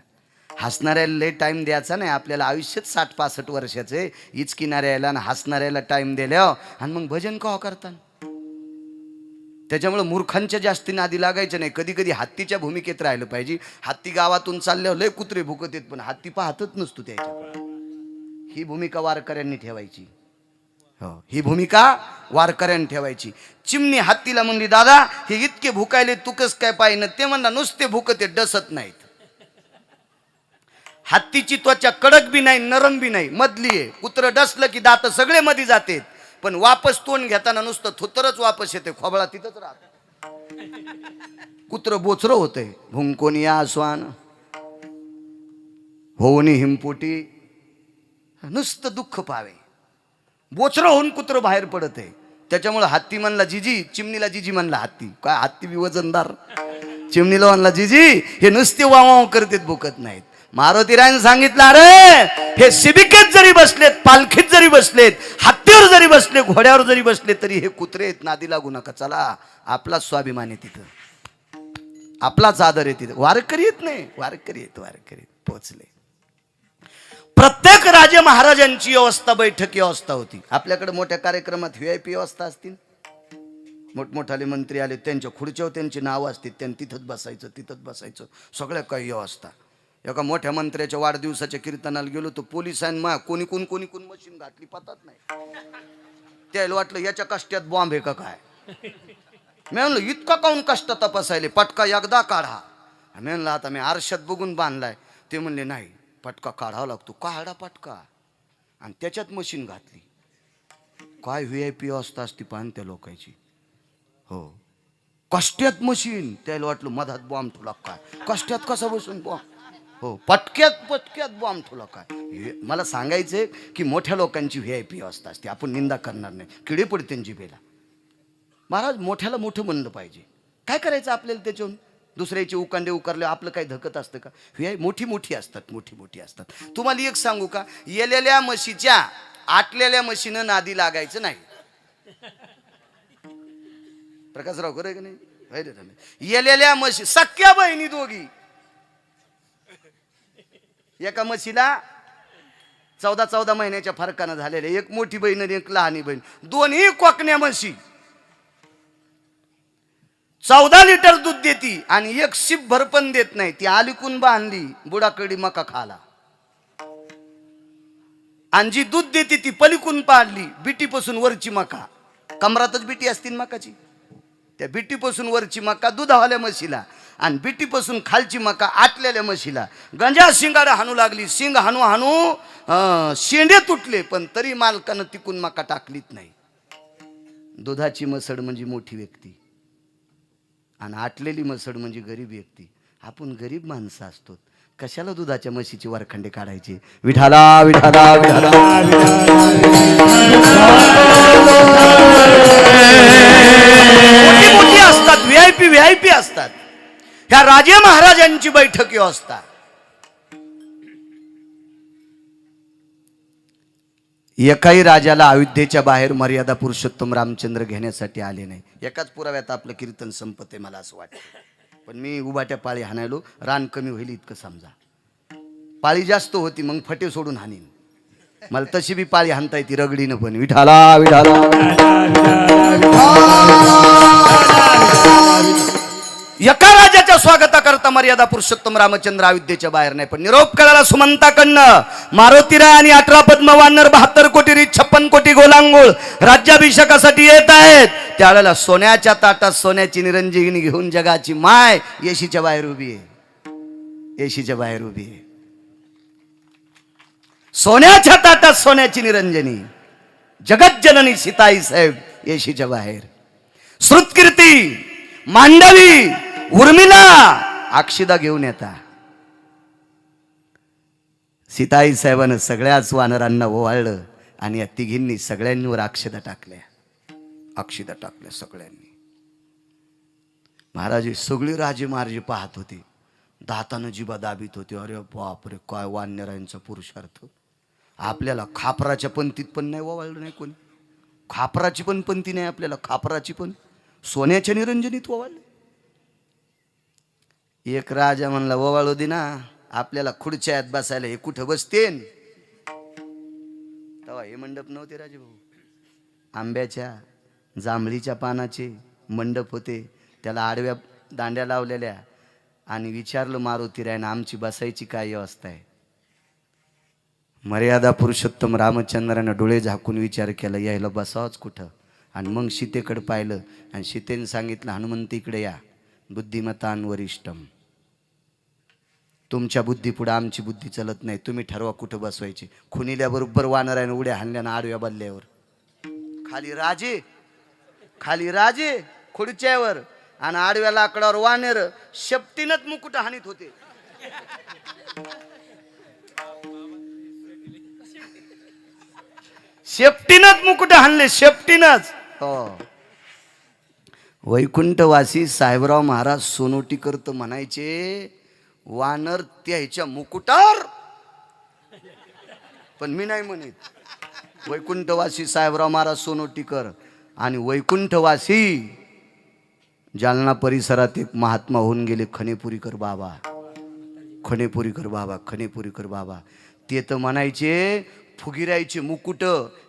हसणाऱ्याला लय टाईम द्यायचा नाही. आपल्याला आयुष्यात 60-65 वर्षाचे इचकिणाऱ्याला आणि हसणाऱ्याला टाईम दिल्यावर आणि मग भजन कवा करता? त्याच्यामुळे मूर्खांच्या जास्ती नादी लागायचं नाही. कधी कधी हत्तीच्या भूमिकेत राहिलं पाहिजे. हत्ती गावातून चालल्यावर लय कुत्रे भुकत येत, पण हत्ती पाहतच नसतो त्याच्याकडे. ही भूमिका वारकऱ्यांनी ठेवायची. हो, ही भूमिका वारकऱ्यांनी ठेवायची. चिमणी हत्तीला म्हणली, दादा हे इतके भुकायले, तू कस काय पाहिजे? ते म्हणला, नुसते भुकत येत, डसत नाहीत. हत्तीची त्वचा कडक बी नाही, नरम बी नाही, मधली आहे. कुत्र डसलं की दात सगळे मध्ये जातात, पण वापस तोंड घेताना नुसतं थुतरच वापस येते, खोबळा तिथंच राहत. कुत्र बोचरं होतंय. भुंकोनी आसवान होऊनी हिमपोटी, नुसतं दुःख पावे. बोचरं होऊन कुत्र बाहेर पडत आहे. त्याच्यामुळे हत्ती म्हणला जिजी, चिमणीला जिजी म्हणला हत्ती. काय हत्ती बी वजनदार. चिमणीला म्हणला जिजी हे नुसते वाव करतात, भुकत नाहीत. मारुतीरायानं सांगितलं, अरे हे शिबिकेत जरी बसलेत, पालखीत जरी बसलेत, हत्तीवर जरी बसले, घोड्यावर जरी बसले, तरी हे कुत्रे आहेत, नादी लागू नका. चला, आपलाच स्वाभिमान आहे तिथं, आपलाच आदर आहे तिथं. वारकरी येत नाही, वारकरी येत, वारकरी पोचले. प्रत्येक राजे महाराजांची व्यवस्था, बैठकी व्यवस्था होती. आपल्याकडे मोठ्या कार्यक्रमात VIP व्यवस्था असतील. मोठमोठाले मंत्री आले, त्यांच्या खुर्च्यावर त्यांची नावं असतील, त्यांनी तिथंच बसायचं. सगळ्या काही व्यवस्था. एका मोठ्या मंत्र्याच्या वाढदिवसाच्या कीर्तनाला गेलो, तो पोलिसांना कोणी कोण मशीन घातली पतात नाही. त्याला वाटलं याच्या कष्टात बॉम्ब आहे का काय. मी म्हणलं इतका काऊन कष्ट तपासायले, पटका एकदा काढा. मी म्हणलं आता मी आरशात बघून बांधलाय. ते म्हणले नाही, पटका काढावा लागतो. काढा पटका. आणि त्याच्यात मशीन घातली. काय VIP अवस्था असती पान त्या लोकांची. हो, कष्ट्यात मशीन, त्याला वाटलं मधात बॉम्ब ठेवला काय, कष्ट्यात कसा बसून बॉम्ब. हो, पटक्यात बॉम्ब ठेवला काय. मला सांगायचंय की मोठ्या लोकांची VIP अवस्था असते, आपण निंदा करणार नाही, किडे पडते जिभेला. महाराज मोठ्याला मोठं म्हणलं पाहिजे, काय करायचं आपल्याला त्याच्याहून. दुसऱ्याचे उकांडे उकारले आपलं काही धकत असतं का. मोठी असतात, मोठी असतात. तुम्हाला एक सांगू का, येलेल्या म्हशीच्या आटलेल्या म्हशीनं नादी लागायचं नाही. प्रकाशराव खरं की नाही. येलेल्या म्हशी सख्या बहिणी दोघी, एका म्हशीला 14 महिन्याच्या फरकानं झालेले, एक मोठी बहीण आणि एक लहानी बहीण, दोन्ही कोकण्या म्हशी. 14 लिटर दूध देती आणि एक शिप भर पण देत नाही. ती आलिकून बांधली, बुडाकडी मका खाला. आणि जी दूध देते ती पलिकून पाडली, बिटीपासून वरची मका. कमरातच बिटी असतील मकाची, त्या बिटीपासून वरची मका दुधावाल्या म्हशीला आणि बिटीपासून खालची मका आटलेल्या म्हशीला. गंजा शिंगाडा हाणू लागली, शिंग हाणू शेंडे तुटले, पण तरी मालकानं तिकून मका टाकलीच नाही. दुधाची मसड म्हणजे मोठी व्यक्ती आणि आटलेली मसड म्हणजे गरीब व्यक्ती. आपण गरीब माणसं असतो, कशाला दुधाच्या म्हशीचे वरखंडे काढायचे. विठाला विठाला विठाला. मोठी असतात, VIP असतात. ह्या राजे महाराजांची बैठकी असतात. एकाही राजाला अयोध्येच्या बाहेर मर्यादा पुरुषोत्तम रामचंद्र घेण्यासाठी आले नाही. एकाच पुराव्यात आपलं कीर्तन संपते मला असं वाटतं. पण मी उभाट्या पाळी हाणायलो, रान कमी होईल इतकं समजा. पाळी जास्त होती मग फटे सोडून हाणीन. मला तशी बी पाळी हाणता येते रगडीनं पण. विठाला विठाला. एका राजाच्या स्वागताकरता मर्यादा पुरुषोत्तम रामचंद्र अयोध्येच्या बाहेर नाही. पण निरोप कळाला सुमंताकडनं. मारुतीराय आणि 18 पद्म वानर, 72 कोटी रीत, 56 कोटी गोलांगुळ राज्याभिषेकासाठी येत आहेत. त्यावेळेला सोन्याच्या ताटात सोन्याची निरंजनी घेऊन जगाची माय येशीच्या बाहेर उभी आहे. येशीच्या बाहेर उभी आहे. सोन्याच्या ताटात सोन्याची निरंजनी, जगत जननी सीताई साहेब येशीच्या बाहेर. श्रुतकीर्ती, मांडवी, उर्मिला अक्षिदा घेऊन येता. सीताई साहेबानं सगळ्याच वानरांना ओवाळलं आणि या तिघींनी सगळ्यांवर अक्षदा टाकल्या. सगळ्यांनी. महाराज सगळे राजे महाराजे पाहत होते, दातानं जिबा दाबीत होते. अरे बापरे, काय वानरांचा पुरुषार्थ. आपल्याला खापराच्या पंक्तीत पण नाही ओवाळलं नाही कोणी. खापराची पण पंक्ती नाही आपल्याला, खापराची पण सोन्याच्या निरंजनीत ओवाळले. एक राजा म्हणला ओवाळू दे ना, आपल्याला खुर्च्यात बसायला हे कुठं बसतेन. तेव्हा हे मंडप नव्हते राजे भाऊ, आंब्याच्या जांभळीच्या पानाचे मंडप होते. त्याला आडव्या दांड्या लावलेल्या. आणि विचारलं मारुतीरायनं, आमची बसायची काय व्यवस्था आहे. मर्यादा पुरुषोत्तम रामचंद्रानं डोळे झाकून विचार केला, यायला बसावंच कुठं. आणि मग सीतेकडे पाहिलं आणि सीतेने सांगितलं, हनुमंत इकडे या, बुद्धिमतान वरिष्ठम. तुमच्या बुद्धीपुढे आमची बुद्धी चलत नाही, तुम्ही ठरवा कुठं बसवायचे. खुनिल्याबरोबर वानरायनं उड्या हाणल्यानं आडव्या बल्ल्यावर. खाली राजे खुर्च्यावर आणि आडव्या लाकडावर वानर शेपटीनच मुकुट हानीत होते. शेपटीनच मुकुट हाणले, शेपटीनच. हो, वैकुंठवासी साहेबराव महाराज सोनोटीकर तर म्हणायचे वानर त्याच्या मुकुटावर, पण मी नाही म्हणत. वैकुंठवासी साहेबराव महाराज सोनोटीकर आणि वैकुंठवासी जालना परिसरात एक महात्मा होऊन गेले, खनेपुरीकर बाबा. ते तर म्हणायचे फुगिरायचे मुकुट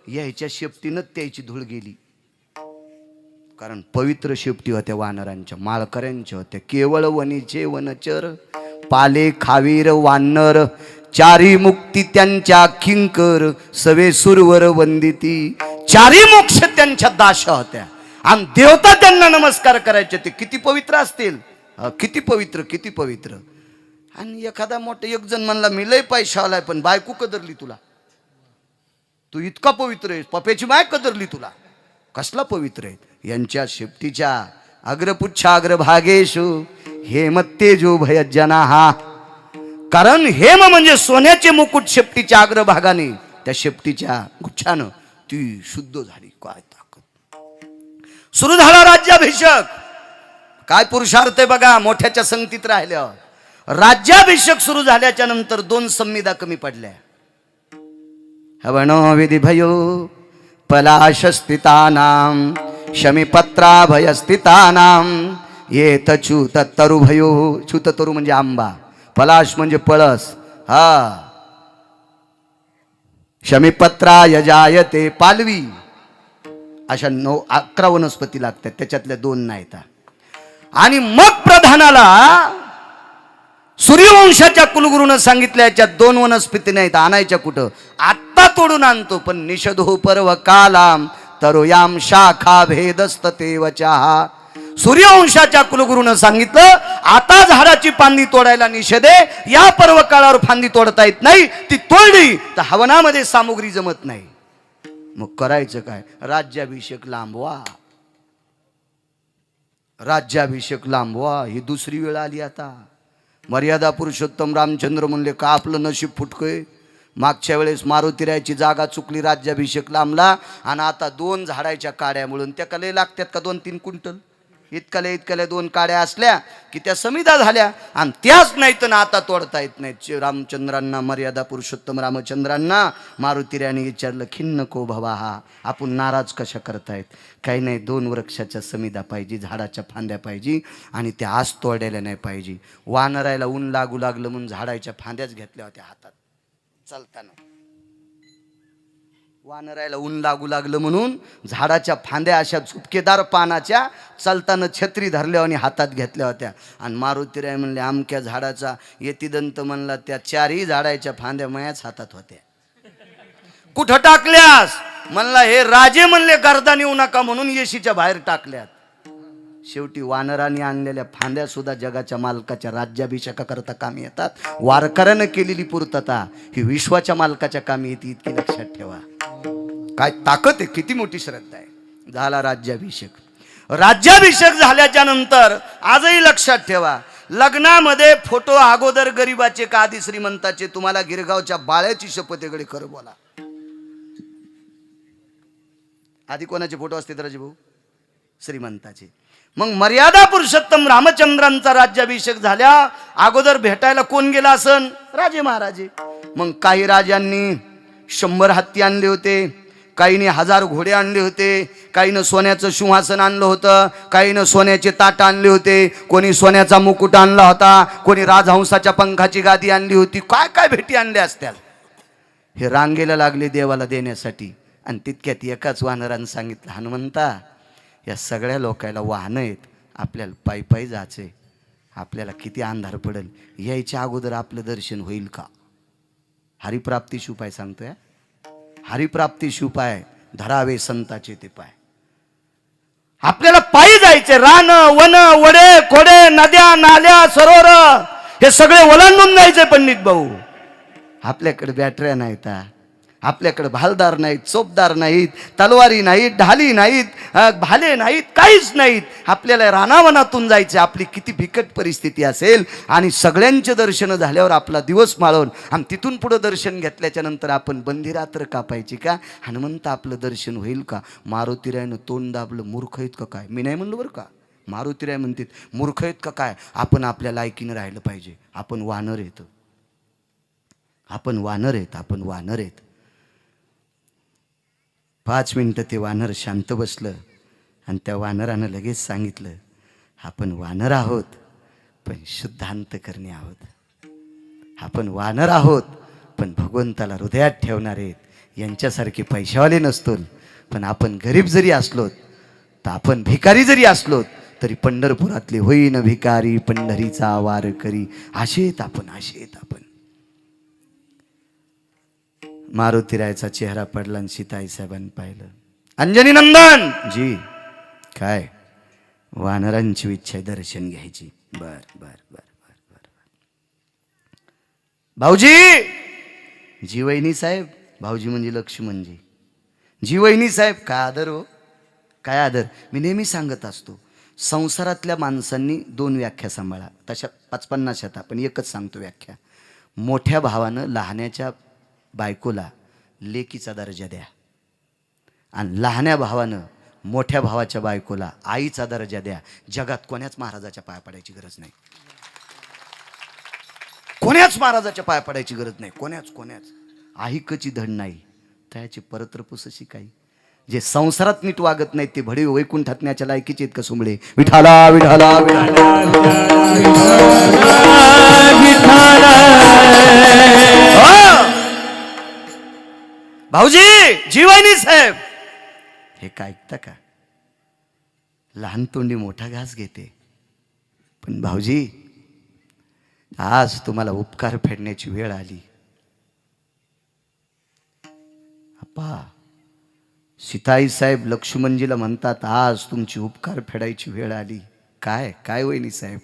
यायच्या शेपटीनं त्याची धूळ गेली. कारण पवित्र शेपटी होत्या वानरांच्या, माळकऱ्यांच्या होत्या. केवळ वनीचे वनचर, पाले खावीर वानर, चारी मुक्ती त्यांच्या किंकर, सवे सुरवर वंदिती. चारी मोक्ष त्यांच्या दाशा होत्या आणि देवता त्यांना नमस्कार करायचे. ते किती पवित्र असतील, किती पवित्र. आणि एखादा मोठा एक जण म्हणला, मी लय पैशावाला आहे पण बायको कदरली तुला. तू इतका पवित्र आहे, पप्याची माय कदरली तुला, कसला पवित्र आहे. यांच्या शेपटीच्या अग्रपुच्छा अग्रभागेशु हेमत्तेजो भयजना. कारण हेम म्हणजे सोन्याचे मुकुट शेपटीच्या अग्रभागाने, त्या शेपटीच्या गुच्छानं ती शुद्ध झाली. काय ताकद. सुरू झाला राज्याभिषेक. काय पुरुषार्थ आहे बघा, मोठ्याच्या संगतीत राहिल्यावर. राज्याभिषेक सुरू झाल्याच्या नंतर 2 संविधा कमी पडल्या. हवनो विधी भयो पलाशस्थितानां शमीपत्राभयस्थितानां येत च्युत तरु भयो. च्युत तरु म्हणजे आंबा, पलाश म्हणजे पळस. हा, शमीपत्रा यजायते पालवी, अशा 11 वनस्पती लागतात, त्याच्यातल्या 2 नाहीत. आणि मग प्रधानाला सूर्यवंशाच्या कुलगुरूनं सांगितलं याच्यात 2 वनस्पती नाहीत, आणायच्या कुठं, आत्ता तोडून आणतो. पण निषधो पर्व कालाम तरुयाम शाखा भेदस्ततेवचा. सूर्यवंशाच्या कुलगुरूनं सांगितलं आता झाडाची फांदी तोडायला निषेध आहे, या पर्व काळावर फांदी तोडता येत नाही. ती तोडली तर हवनामध्ये सामुग्री जमत नाही. मग करायचं काय, राज्याभिषेक लांबवा. राज्याभिषेक लांबवा ही दुसरी वेळ आली आता. मर्यादा पुरुषोत्तम रामचंद्र म्हणले का आपलं नशीब फुटकय. मागच्या वेळेस मारुतीरायाची जागा चुकली, राज्याभिषेक लांबला, आणि आता 2 झाडाच्या काड्या मिळून त्या कले लागतात का 2-3 क्विंटल. इतकाल्या 2 काड्या असल्या की त्या समिधा झाल्या, आणि त्याच नाहीत ना आता तोडता येत नाहीत. रामचंद्रांना, मर्यादा पुरुषोत्तम रामचंद्रांना मारुतीरायाने विचारलं, खिन्न को भवा, हा आपण नाराज कशा करतायत. काही नाही, 2 वृक्षाच्या समिधा पाहिजे, झाडाच्या फांद्या पाहिजे, आणि त्या आज तोडलेल्या नाही पाहिजे. वानरायला ऊन लागू लागलं म्हणून झाडाच्या फांद्याच घेतल्या होत्या हातात चालताना. वानरायला ऊन लागू लागलं म्हणून झाडाच्या फांद्या अशा झुपकेदार पानाच्या चालताना छत्री धरल्या आणि हातात घेतल्या होत्या. आणि मारुतीराय म्हणले आमक्या झाडाचा यतिदंत म्हणला त्या 4ही झाडाच्या फांद्या मायाच हातात होत्या. कुठं टाकल्यास म्हणला हे राजे म्हणले गर्दान येऊ नका म्हणून येशीच्या बाहेर टाकल्यात. शेवटी वानरांनी आणलेल्या फांद्या सुद्धा जगाच्या मालकाच्या राज्याभिषेका करता कामी येतात. वारकऱ्यानं केलेली पूर्तता ही विश्वाच्या मालकाच्या कामी येते, इतकी लक्षात ठेवा. काय ताकद आहे, किती मोठी श्रद्धा आहे. झाला राज्याभिषेक. राज्याभिषेक झाल्याच्या नंतर आजही लक्षात ठेवा, लग्नामध्ये फोटो अगोदर गरीबाचे का आधी श्रीमंताचे. तुम्हाला गिरगावच्या बाळ्याची शपथेकडे खरं बोला, आधी कोणाचे फोटो असते तर भाऊ, श्रीमंताचे. मग मर्यादा पुरुषोत्तम रामचंद्रांचा राज्याभिषेक झाल्या अगोदर भेटायला कोण गेला असन, राजे महाराजे. मग काही राजांनी 100 हत्ती आणले होते, काहीने 1000 घोडे आणले होते, काहीनं सोन्याचं सिंहासन आणलं होतं, काहीनं सोन्याचे ताट आणले होते, कोणी सोन्याचा मुकुट आणला होता, कोणी राजहंसाच्या पंखाची गादी आणली होती. काय काय भेटी आणल्या असत्या. हे रांगेला लागले देवाला देण्यासाठी. आणि तितक्यात एकाच वानरानं सांगितलं, हनुमंता या सगळ्या लोकायला वाहनं आहेत, आपल्याला पायी पायी जायचंय, आपल्याला किती अंधार पडेल, यायच्या अगोदर आपलं दर्शन होईल का. हरिप्राप्ती शिवपाय सांगतोय, हरिप्राप्ती शिवपाय धरावे संताचे ते पाय. आपल्याला पायी जायचे. रान वन वडे खोडे नद्या नाल्या सरोवर हे सगळे ओलांडून जायचे पंडित भाऊ. आपल्याकडे बॅटऱ्या नाहीत, आपल्याकडे भालदार नाहीत, चोपदार नाहीत, तलवारी नाहीत, ढाली नाहीत, भाले नाहीत, काहीच नाहीत. आपल्याला रानावनातून जायचे. आपली किती बिकट परिस्थिती असेल. आणि सगळ्यांचे दर्शन झाल्यावर आपला दिवस माळून आणि तिथून पुढे दर्शन घेतल्याच्या नंतर आपण बंदी रात्र कापायची का. हनुमंत आपलं दर्शन होईल का. मारुतीरायनं तोंड दाबलं, मूर्ख आहेत का काय. मी नाही म्हणलं बरं का, मारुतीराय म्हणतात मूर्ख आहेत का काय. आपण आपल्या लायकीनं राहिलं पाहिजे. आपण वानर आहेत, आपण वानर आहेत, आपण वानर आहेत. 5 मिनिटं ते वानर शांत बसलं आणि त्या वानरानं लगेच सांगितलं, आपण वानर आहोत पण शुद्ध अंतकरणी आहोत. आपण वानर आहोत पण भगवंताला हृदयात ठेवणार आहेत. यांच्यासारखे पैशावाले नसतो, पण आपण गरीब जरी असलो तर आपण भिकारी जरी असलो तरी पंढरपुरातले होईन भिकारी पंढरीचा वार करी. असेत आपण, असेत आपण. मारुतीरायचा चेहरा पडला आणि सीताई साहेबांनी पाहिलं. अंजनी नंदन जी, काय वानरांची इच्छा दर्शन घ्यायची. बर बर बर बर बर भाऊजी. जी वहिनी साहेब भाऊजी म्हणजे लक्ष्मणजी. जी वहिनी साहेब, काय आदर हो, काय आदर. मी नेहमी सांगत असतो, संसारातल्या माणसांनी 2 व्याख्या सांभाळा. तशा 55 आता, पण एकच सांगतो व्याख्या. मोठ्या भावानं लहान्याच्या बायकोला लेकीचा दर्जा द्या, आणि लहान्या भावानं मोठ्या भावाच्या बायकोला आईचा दर्जा द्या. जगात कोण्याच महाराजाच्या पाया पडायची गरज नाही. कोण्याच महाराजाच्या पाया पडायची गरज नाही. कोण्याच आहिकची धड नाही त्याची परत्रपुसशी काही. जे संसारात नीट वागत नाहीत ते भडे वैकुंठातण्याच्या लायकीचे आहेत का सुंबळे. विठाला विठाला भाऊजी, जीवानी साहेब, हे काय ऐकता का. लहान तोंडी मोठा घास घेते. पण भाऊजी, आज तुम्हाला उपकार फेडण्याची वेळ आली. अप्पा, सीताई साहेब लक्ष्मणजीला म्हणतात, आज तुमची उपकार फेडायची वेळ आली. काय काय वहिनी साहेब,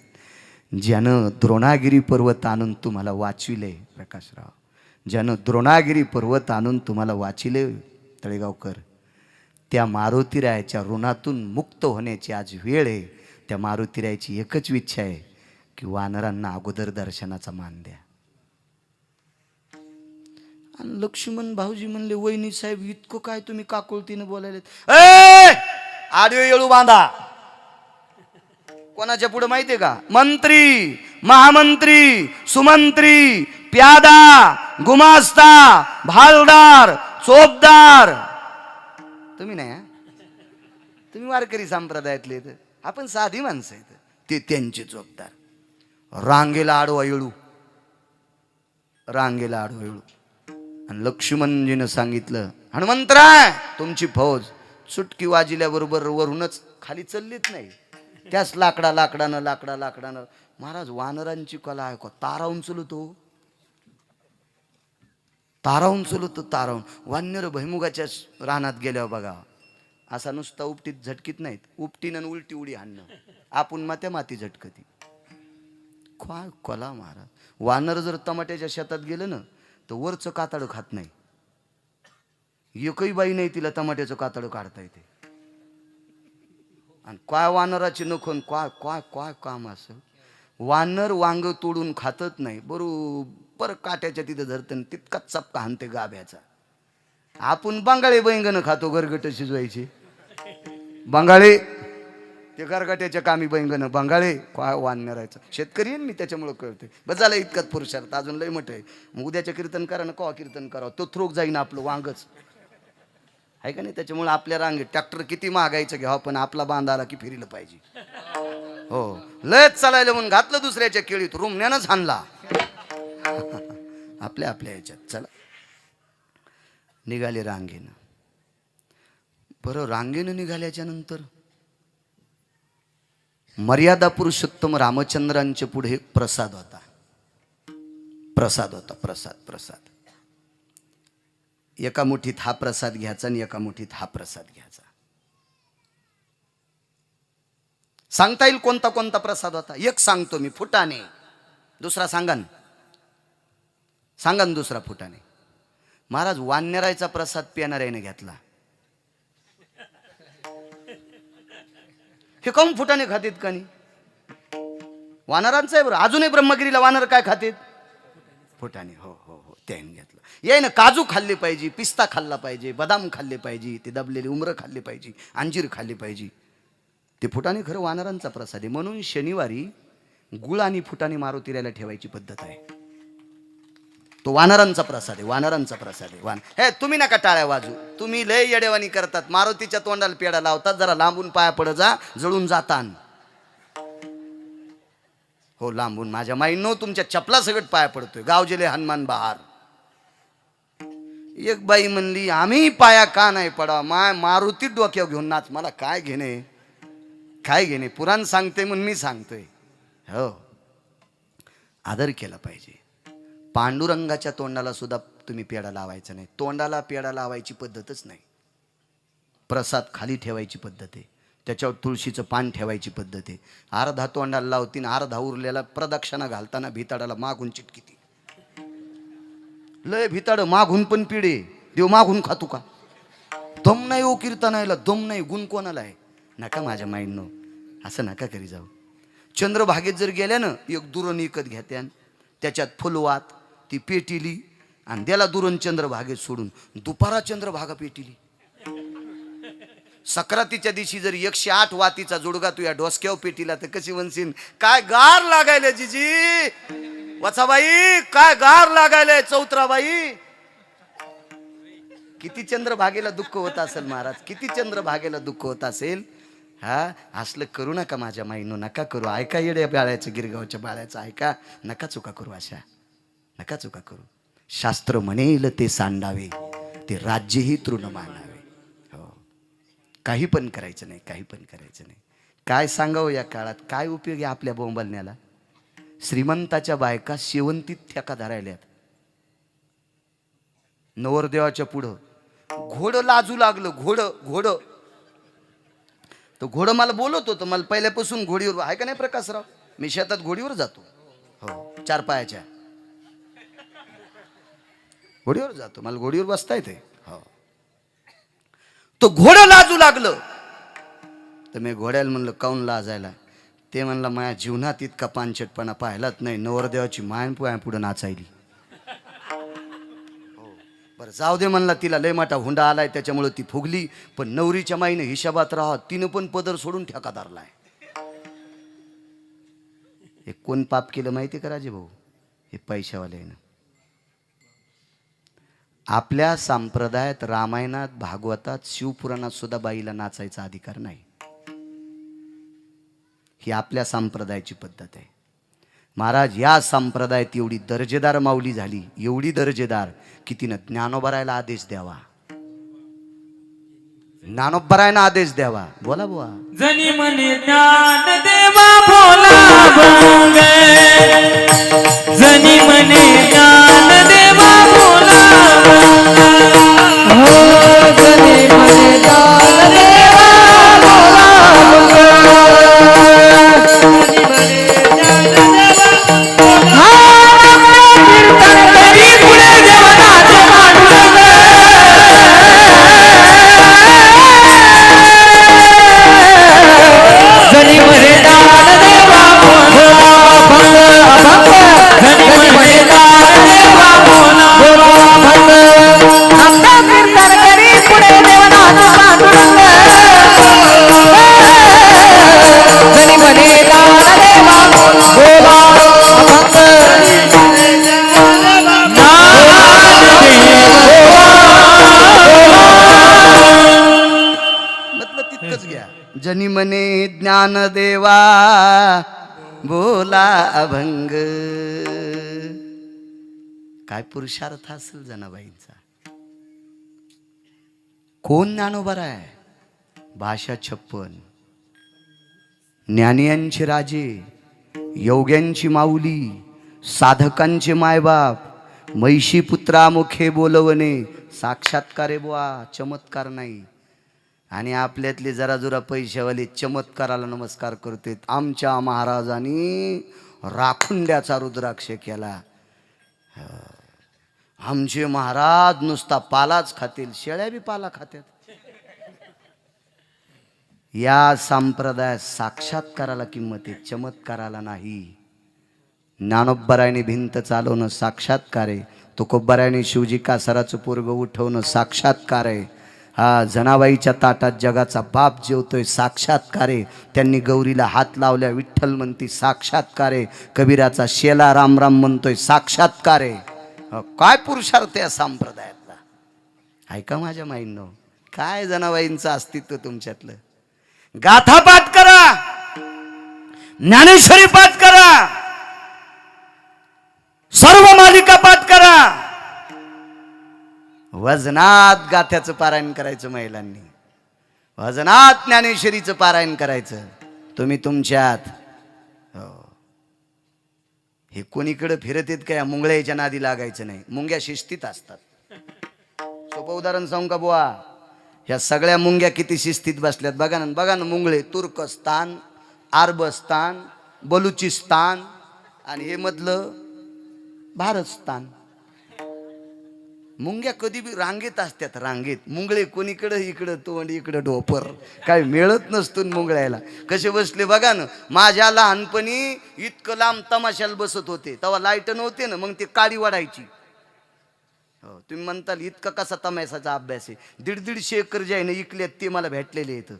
ज्यानं द्रोणागिरी पर्वत आणून तुम्हाला वाचविले, प्रकाशराव, ज्यानं द्रोणागिरी पर्वत आणून तुम्हाला वाचिले तळेगावकर, त्या मारुतीरायाच्या ऋणातून मुक्त होण्याची आज वेळ आहे. त्या मारुतीरायाची एकच इच्छा आहे की वानरांना अगोदर दर्शनाचा मान द्या. आणि लक्ष्मण भाऊजी म्हणले, वहिनी साहेब इतकं काय तुम्ही काकुळतीनं बोलायले. आडवे येळू बांधा. कोणाच्या पुढे माहितीये का, मंत्री, महामंत्री, सुमंत्री, प्यादा, गुमास्ता, भालदार, चोपदार. तुम्ही नाही, तुम्ही वारकरी संप्रदायातले, आपण साधी माणसं आहेत. ते त्यांचे चोपदार. रांगेला आडवा येळू, रांगेला आडवा येळू. आणि लक्ष्मणजीनं सांगितलं, हनुमंतराय, तुमची फौज सुटकी वाजिल्याबरोबर वरूनच खाली चललीच नाही. त्याच लाकडानं महाराज वानरांची कला आहे का. तारा उंचलतो, तारावून वानर भैमुगाच्या रानात गेल्यावर बघा, असा नुसता उपटीत झटकीत नाहीत, उपटीनं उलटी उडी हाणणं. आपण माती झटकती. काय कला महाराज. वानर जर टमाट्याच्या शेतात गेलं ना तर वरचं कातडं खात नाही. एकही बाई नाही तिला टमाट्याचं कातडं काढता येते. आणि काय वानराची नखून काय काय काय काम असं. वानर वांग तोडून खातच नाही, बरोबर काट्याच्या तिथं धरतं, तितकाच चपका हाणते गाभ्याचा. आपण बंगाळे बैंगन खातो, गरगट शिजवायचे बंगाळे, ते गरगट्याच्या कामी बैंगन बंगाळे. काय वानरायचं. शेतकरी आहे मी, त्याच्यामुळं कळते. बस झालं इतकाच पुरुषार्थ, अजून लय मोठं आहे. मग उद्याच्या कीर्तन करा ना, कवा कीर्तन करावं, तो थ्रोक जाईन आपलं वांगच आहे का नाही. त्याच्यामुळे आपल्या रांगेत ट्रॅक्टर किती महागायचं घ्यावं, पण आपला बांध आला की फिरलं पाहिजे. हो, लयच चालायला म्हणून घातलं दुसऱ्याच्या केळीत, रुमण्यानंच हाणला. आपल्या याच्यात चला निघाले रांगेनं. बरं, रांगेनं निघाल्याच्या नंतर मर्यादा पुरुषोत्तम रामचंद्रांच्या पुढे प्रसाद होता. प्रसाद. एका मुठीत हा प्रसाद घ्यायचा आणि एका मुठीत हा प्रसाद घ्यायचा. सांगता येईल कोणता कोणता प्रसाद होता. एक सांगतो मी, फुटाणे. दुसरा सांगा ना दुसरा फुटाणे. महाराज वानरायचा प्रसाद पिणाऱ्याने घेतला. हे काऊन फुटाणे खातेत का नाही. वानरांचं आहे बरं. अजूनही ब्रह्मगिरीला वानर काय खातेत, फुटाणे. हो हो हो, त्याने घेतलं. यायनं काजू खाल्ले पाहिजे, पिस्ता खाल्ला पाहिजे, बदाम खाल्ले पाहिजे, ते दबलेले उमरं खाल्ले पाहिजे, अंजीर खाल्ले पाहिजे. ते फुटाणे खरं वानरांचा प्रसाद आहे. म्हणून शनिवारी गुळ आणि फुटाणे मारुतीला ठेवायची पद्धत आहे. तो वानरांचा प्रसाद आहे. हे तुम्ही नका टाळ्या वाजू, तुम्ही लय येडेवानी करतात. मारुतीच्या तोंडाला पेढा लावतात, जरा लांबून पाया पड जा, जळून जातान. हो, लांबून. माझ्या माईंनो तुमच्या चपला सगळं पाया पडतोय. गावजेले हनुमान बहार. एक बाई म्हणली, आम्ही पाया का नाही पडा, मारुती डोक्यावर घेऊन नाच. मला काय घेणे, पुराण सांगते म्हणून मी सांगतोय. हो, आदर केला पाहिजे. पांडुरंगाच्या तोंडाला सुद्धा तुम्ही पेढा लावायचा नाही. तोंडाला पेढा लावायची पद्धतच नाही. प्रसाद खाली ठेवायची पद्धत आहे. त्याच्यावर तुळशीचं पान ठेवायची पद्धत आहे. अर्धा तोंडाला लावतीन, अर्धा उरलेला प्रदक्षिणा घालताना भिताडाला मागून चिटकीती. लय भिताड मागून पण पिढे, देव मागून खातो का? दम नाही ओ कीर्तनायला, दम नाही. गुण कोणाला आहे? नका माझ्या माईंनो, असं नका करी जाऊ. चंद्रभागेत जर गेल्या ना, एक दुरण विकत घेत्या, त्याच्यात फुलवात ती पेटिली आणि त्याला दुरण चंद्रभागेत सोडून दुपारा चंद्रभागा पेटिली. सक्रातीच्या दिवशी जर 108 वातीचा जोडगा तू या डोसक्यावर पेटीला तर कशी म्हणशील, काय गार लागायला जिजी वचाबाई, काय गार लागायला चौत्राबाई. किती चंद्रभागेला दुःख होत असेल महाराज, किती चंद्रभागेला दुःख होत असेल. हा, असलं करू नका माझ्या माईनो, नका करू. ऐका येड्या बाळ्याचं, गिरगावच्या बाळ्याचं ऐका. नका चुका करू, अशा नका चुका करू. शास्त्र म्हणेल ते सांडावे, ते राज्यही तृण मानावे. हो, काही पण करायचं नाही, काही पण करायचं नाही. काय सांगावं या काळात, काय उपयोग आहे आपल्या बोंबलण्याला. श्रीमंताच्या बायका शेवंतीत ठेका धरायल्यात. नवरदेवाच्या पुढं घोडं लाजू लागलं. घोडं तो घोडं मला बोलत होतं. मला पहिल्यापासून घोडीवर आहे का नाही प्रकाशराव, मी शेतात घोडीवर जातो. हो, 4 पायाच्या घोडीवर जातो, मला घोडीवर बसता येते. हो, तो घोडं लाजू लागलं तर मी घोड्याला म्हणलं काऊन लाजायला. ते म्हणलं माझ्या जीवनात इतका पानचटपणा पाहिलाच नाही, नवरदेवाची माय पुढे नाचायली. बरं जाऊ दे म्हणला, तिला लय मोठा हुंडा आलाय त्याच्यामुळे ती फुगली. पण नवरीच्या माईने हिशाबात राहत, तिनं पण पदर सोडून ठेका धरलाय. हे कोण पाप केलं माहिती का राजे भाऊ? हे पैशावाले. आपल्या संप्रदायात, रामायणात, भागवतात, शिवपुराणात सुद्धा बाईला नाचायचा अधिकार नाही. ही आपल्या संप्रदायाची पद्धत आहे. महाराज, या संप्रदायात एवढी दर्जेदार माऊली झाली, एवढी दर्जेदार की तिनं ज्ञानोबरायला आदेश द्यावा. ज्ञानोबरायना आदेश द्यावा. बोला बुवा. जनी म्हणे ज्ञान देवा बोला भंग, जनी म्हणे ज्ञान देवा बोला भंग. हो, जनी म्हणे ज्ञान देवा बोला भंग, जनी म्हणे ज्ञान देवा बोला. कीर्तन करी पुढे देवनाचे पांडुरंग, जनी म्हणे ज्ञान देवा बोला भंग, जनी म्हणे ज्ञान देवा बोला भंग. आपलं कीर्तन करी पुढे देवनाचे पांडुरंग, जनी म्हणे ज्ञान देवा बोला भंग. मतलब तितकंच घ्या. जनी म्हणे ज्ञान देवा बोला अभंग. काय पुरुषार्थ असेल जनाबाईंचा. कोण ज्ञानोबर आहे? भाषा 56, ज्ञानियांचे राजे, योग्यांची माऊली, साधकांचे मायबाप, महिषी पुत्रा मुखे बोलवणे. साक्षात्कारे बुवा, चमत्कार नाही. आणि आपल्यातले जरा जुरा पैशावाले चमत्काराला नमस्कार करतात. आमच्या महाराजांनी राखुंड्याचा रुद्राक्ष केला. आमचे महाराज नुसता पालाच खातील, शेळ्या बी पाला खात्यात. या संप्रदायात साक्षात्काराला किंमत आहे, चमत्काराला नाही. ज्ञानोबरायने भिंत चालवणं साक्षात्कार आहे. तुकोबरायने शिवजी कासाराचं पोरग उठवणं साक्षात्कार आहे. हा, जनाबाईच्या ताटात जगाचा बाप जेवतोय साक्षात्कार आहे. त्यांनी गौरीला हात लावल्या विठ्ठल म्हणती साक्षात्कार आहे. कबीराचा शेला राम राम म्हणतोय साक्षात्कार आहे. काय पुरुषार्थ या संप्रदायातला. ऐका माझ्या माईंनो, काय जनाबाईंचं अस्तित्व तुमच्यातलं. गाथा पाठ करा, ज्ञानेश्वरी पाठ करा, सर्व मालिका पाठ करा. वजनात गाथ्याचं पारायण करायचं महिलांनी, वजनात ज्ञानेश्वरीचं पारायण करायचं. तुम्ही तुमच्यात हे कोणीकडे फिरत येत का? मुंगळ्याच्या नादी लागायचं नाही. मुंग्या शिस्तीत असतात. सोपं उदाहरण सांगू का बुवा? ह्या सगळ्या मुंग्या किती शिस्तीत बसल्यात बघा ना. बघा ना, मुंगळे तुर्कस्तान, अरबस्तान, बलुचिस्तान आणि हे मधलं भारतस्तान. मुंग्या कधी बी रांगेत असतात, रांगेत. मुंगळे कोणीकडं इकडं तोंड इकडं डोपर, काय मिळत नसतो मुंगळ्याला. कसे बसले बघा ना. माझ्या लहानपणी इतकं लांब तमाशाला बसत होते, तेव्हा लाईट नव्हते ना, मग ते काडी वाढायची. हो, तुम्ही म्हणताल इतका कसा तमाशाचा अभ्यास आहे. 150 एकर ज्यानं इकल्यात ते मला भेटलेले आहेत.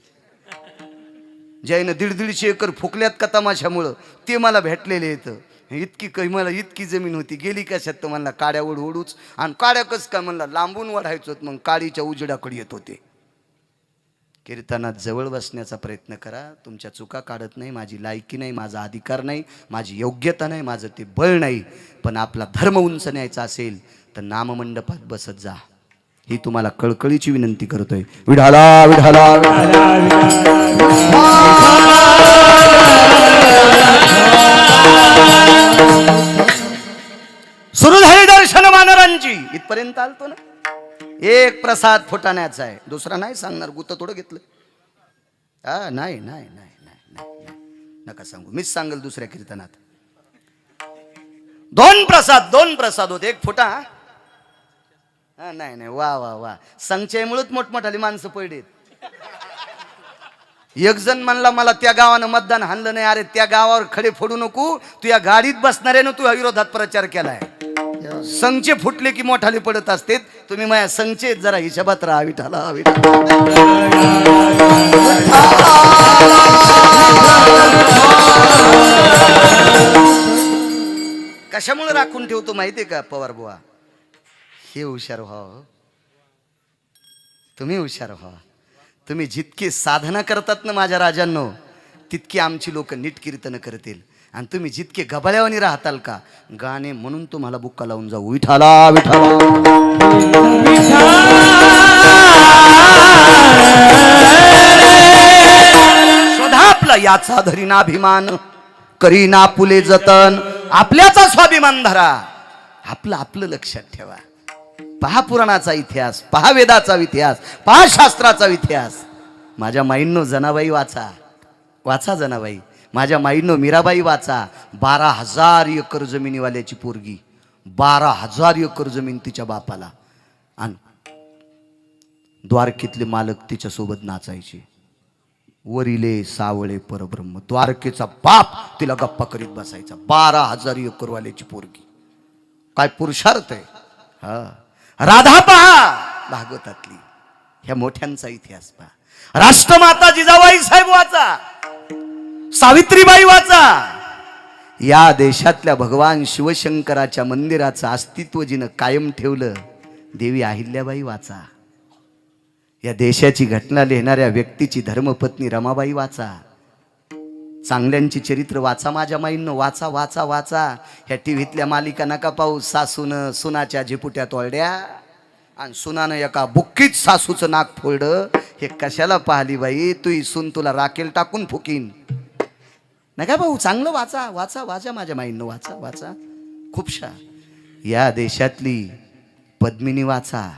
ज्यानं 150 एकर फुकल्यात का तमाशामुळं ते मला भेटलेले आहेत. इतकी मला इतकी जमीन होती, गेली कशात तर म्हणला काड्या ओढूच. आणि काड्या कस काय म्हणला, लांबून वाढायचो, मग काडीच्या उजेडाकडे येत होते. कीर्तनात जवळ बसण्याचा प्रयत्न करा. तुमच्या चुका काढत नाही, माझी लायकी नाही, माझा अधिकार नाही, माझी योग्यता नाही, माझं ते बळ नाही. पण आपला धर्म उंच न्यायचा असेल तर नाममंडपात बसत जा, ही तुम्हाला कळकळीची विनंती करतोय. विढाला विढाला सुरू झाली दर्शन वानरांची. इथपर्यंत आलतो ना. एक प्रसाद फुटाण्याचा आहे, दुसरा नाही सांगणार. गुत थोडं घेतलं. नाही नाही नाही नाही नका सांगू, मीच सांगेल दुसऱ्या कीर्तनात. 2 प्रसाद होते, एक फुटा. नाही नाही, वा वा वा. संचयमुळेच मोठमोठाली माणसं पडलेत. एक जण म्हणला मला त्या गावानं मतदान हाणलं नाही. अरे त्या गावावर खडे फोडू नको, तू या गाडीत बसणाऱ्यानं तू विरोधात प्रचार केलाय. संचे फुटले की मोठाले पडत असते. तुम्ही माझ्या संचेत जरा हिशोबात राहा. विठाला कशामुळे राखून ठेवतो माहितीये का पवार बुवा? हे हुशार व्हा, तुम्ही हुशार व्हा. तुम्ही जितके साधना करतात ना माझ्या राजांनो, तितकी आमची लोक नीट कीर्तन करतील. आणि तुम्ही जितके गबाळ्यावानी राहताल का, गाणे म्हणून तुम्हाला बुक्का लावून जाऊ. विठाला विठाला शोधा आपला याचा धरीना अभिमान, करीना पुले जतन. आपल्याचा स्वाभिमान धरा, आपलं लक्षात ठेवा. पहा पुराणाचा इतिहास, पहा वेदाचा इतिहास, पहा शास्त्राचा इतिहास. माझ्या माईंनो जनाबाई वाचा, वाचा जनाबाई. माझ्या माईंनो मीराबाई वाचा. 12,000 एकर जमिनीवाल्याची पोरगी, 12,000 एकर जमीन तिच्या बापाला. आणि द्वारकेतले मालक तिच्यासोबत नाचायचे. वरिले सावळे परब्रह्म, द्वारकेचा बाप तिला गप्पा करीत बसायचा. 12,000 एकर वाल्याची पोरगी, काय पुरुषार्थ आहे. हा, राधा पहा भागवतातली, ह्या मोठ्यांचा इतिहास पहा. राष्ट्रमाता जिजाबाई साहेब वाचा, सावित्रीबाई वाचा. या देशातल्या भगवान शिवशंकराच्या मंदिराचं अस्तित्व जिनं कायम ठेवलं, देवी अहिल्याबाई वाचा. या देशाची घटना लिहिणाऱ्या व्यक्तीची धर्मपत्नी रमाबाई वाचा. चांगल्यांची चरित्र वाचा माझ्या माईंनो, वाचा वाचा वाचा. ह्या टीव्हीतल्या मालिका नका पाहू. सासून सुनाच्या झिपुट्यात ओरड्या आणि सुनानं एका बुक्कीत सासूचं नाक फोडलं. हे कशाला पाहिली बाई? तू सून तुला राखेल टाकून फुकीन. नका भाऊ, चांगलं वाचा वाचा वाचा माझ्या माईंनो, वाचा वाचा. खूपशा या देशातली पद्मिनी वाचा,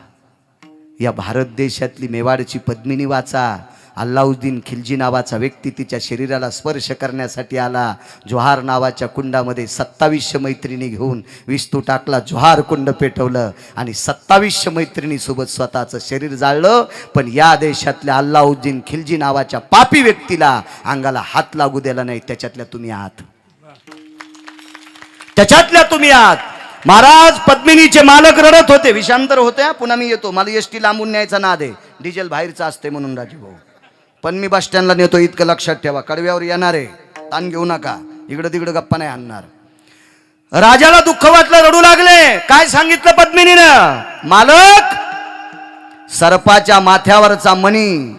या भारत देशातली मेवाडची पद्मिनी वाचा. अल्लाउद्दीन खिलजी नावाचा व्यक्ती तिच्या शरीराला स्पर्श करण्यासाठी आला. जोहार नावाच्या कुंडामध्ये 2700 मैत्रिणी घेऊन विस्तू टाकला, जोहार कुंड पेटवलं आणि 2700 मैत्रिणीसोबत स्वतःचं शरीर जाळलं. पण या देशातल्या अल्लाउद्दीन खिलजी नावाच्या पापी व्यक्तीला अंगाला हात लागू दिला नाही. त्याच्यातल्या तुम्ही आहात, त्याच्यातल्या तुम्ही आहात. महाराज पद्मिनीचे मालक रडत होते. विषांतर होते. पुन्हा मी येतो, मला एसटी लांबून न्यायचा नाद आहे. डिझेल बाहेरचा असते म्हणून राजीभाऊ, पण मी बस स्टँडला नेतो, इतकं लक्षात ठेवा. कडव्यावर येणार आहे, ताण घेऊ नका. इकडं तिकडं गप्पा नाही आणणार. राजाला दुःख वाटलं, रडू लागले. काय सांगितलं पद्मिनीनं? मालक, सर्पाच्या माथ्यावरचा मणी,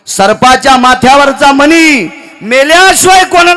सर्पाच्या माथ्यावरचा मणी मेल्याशिवाय कोणाला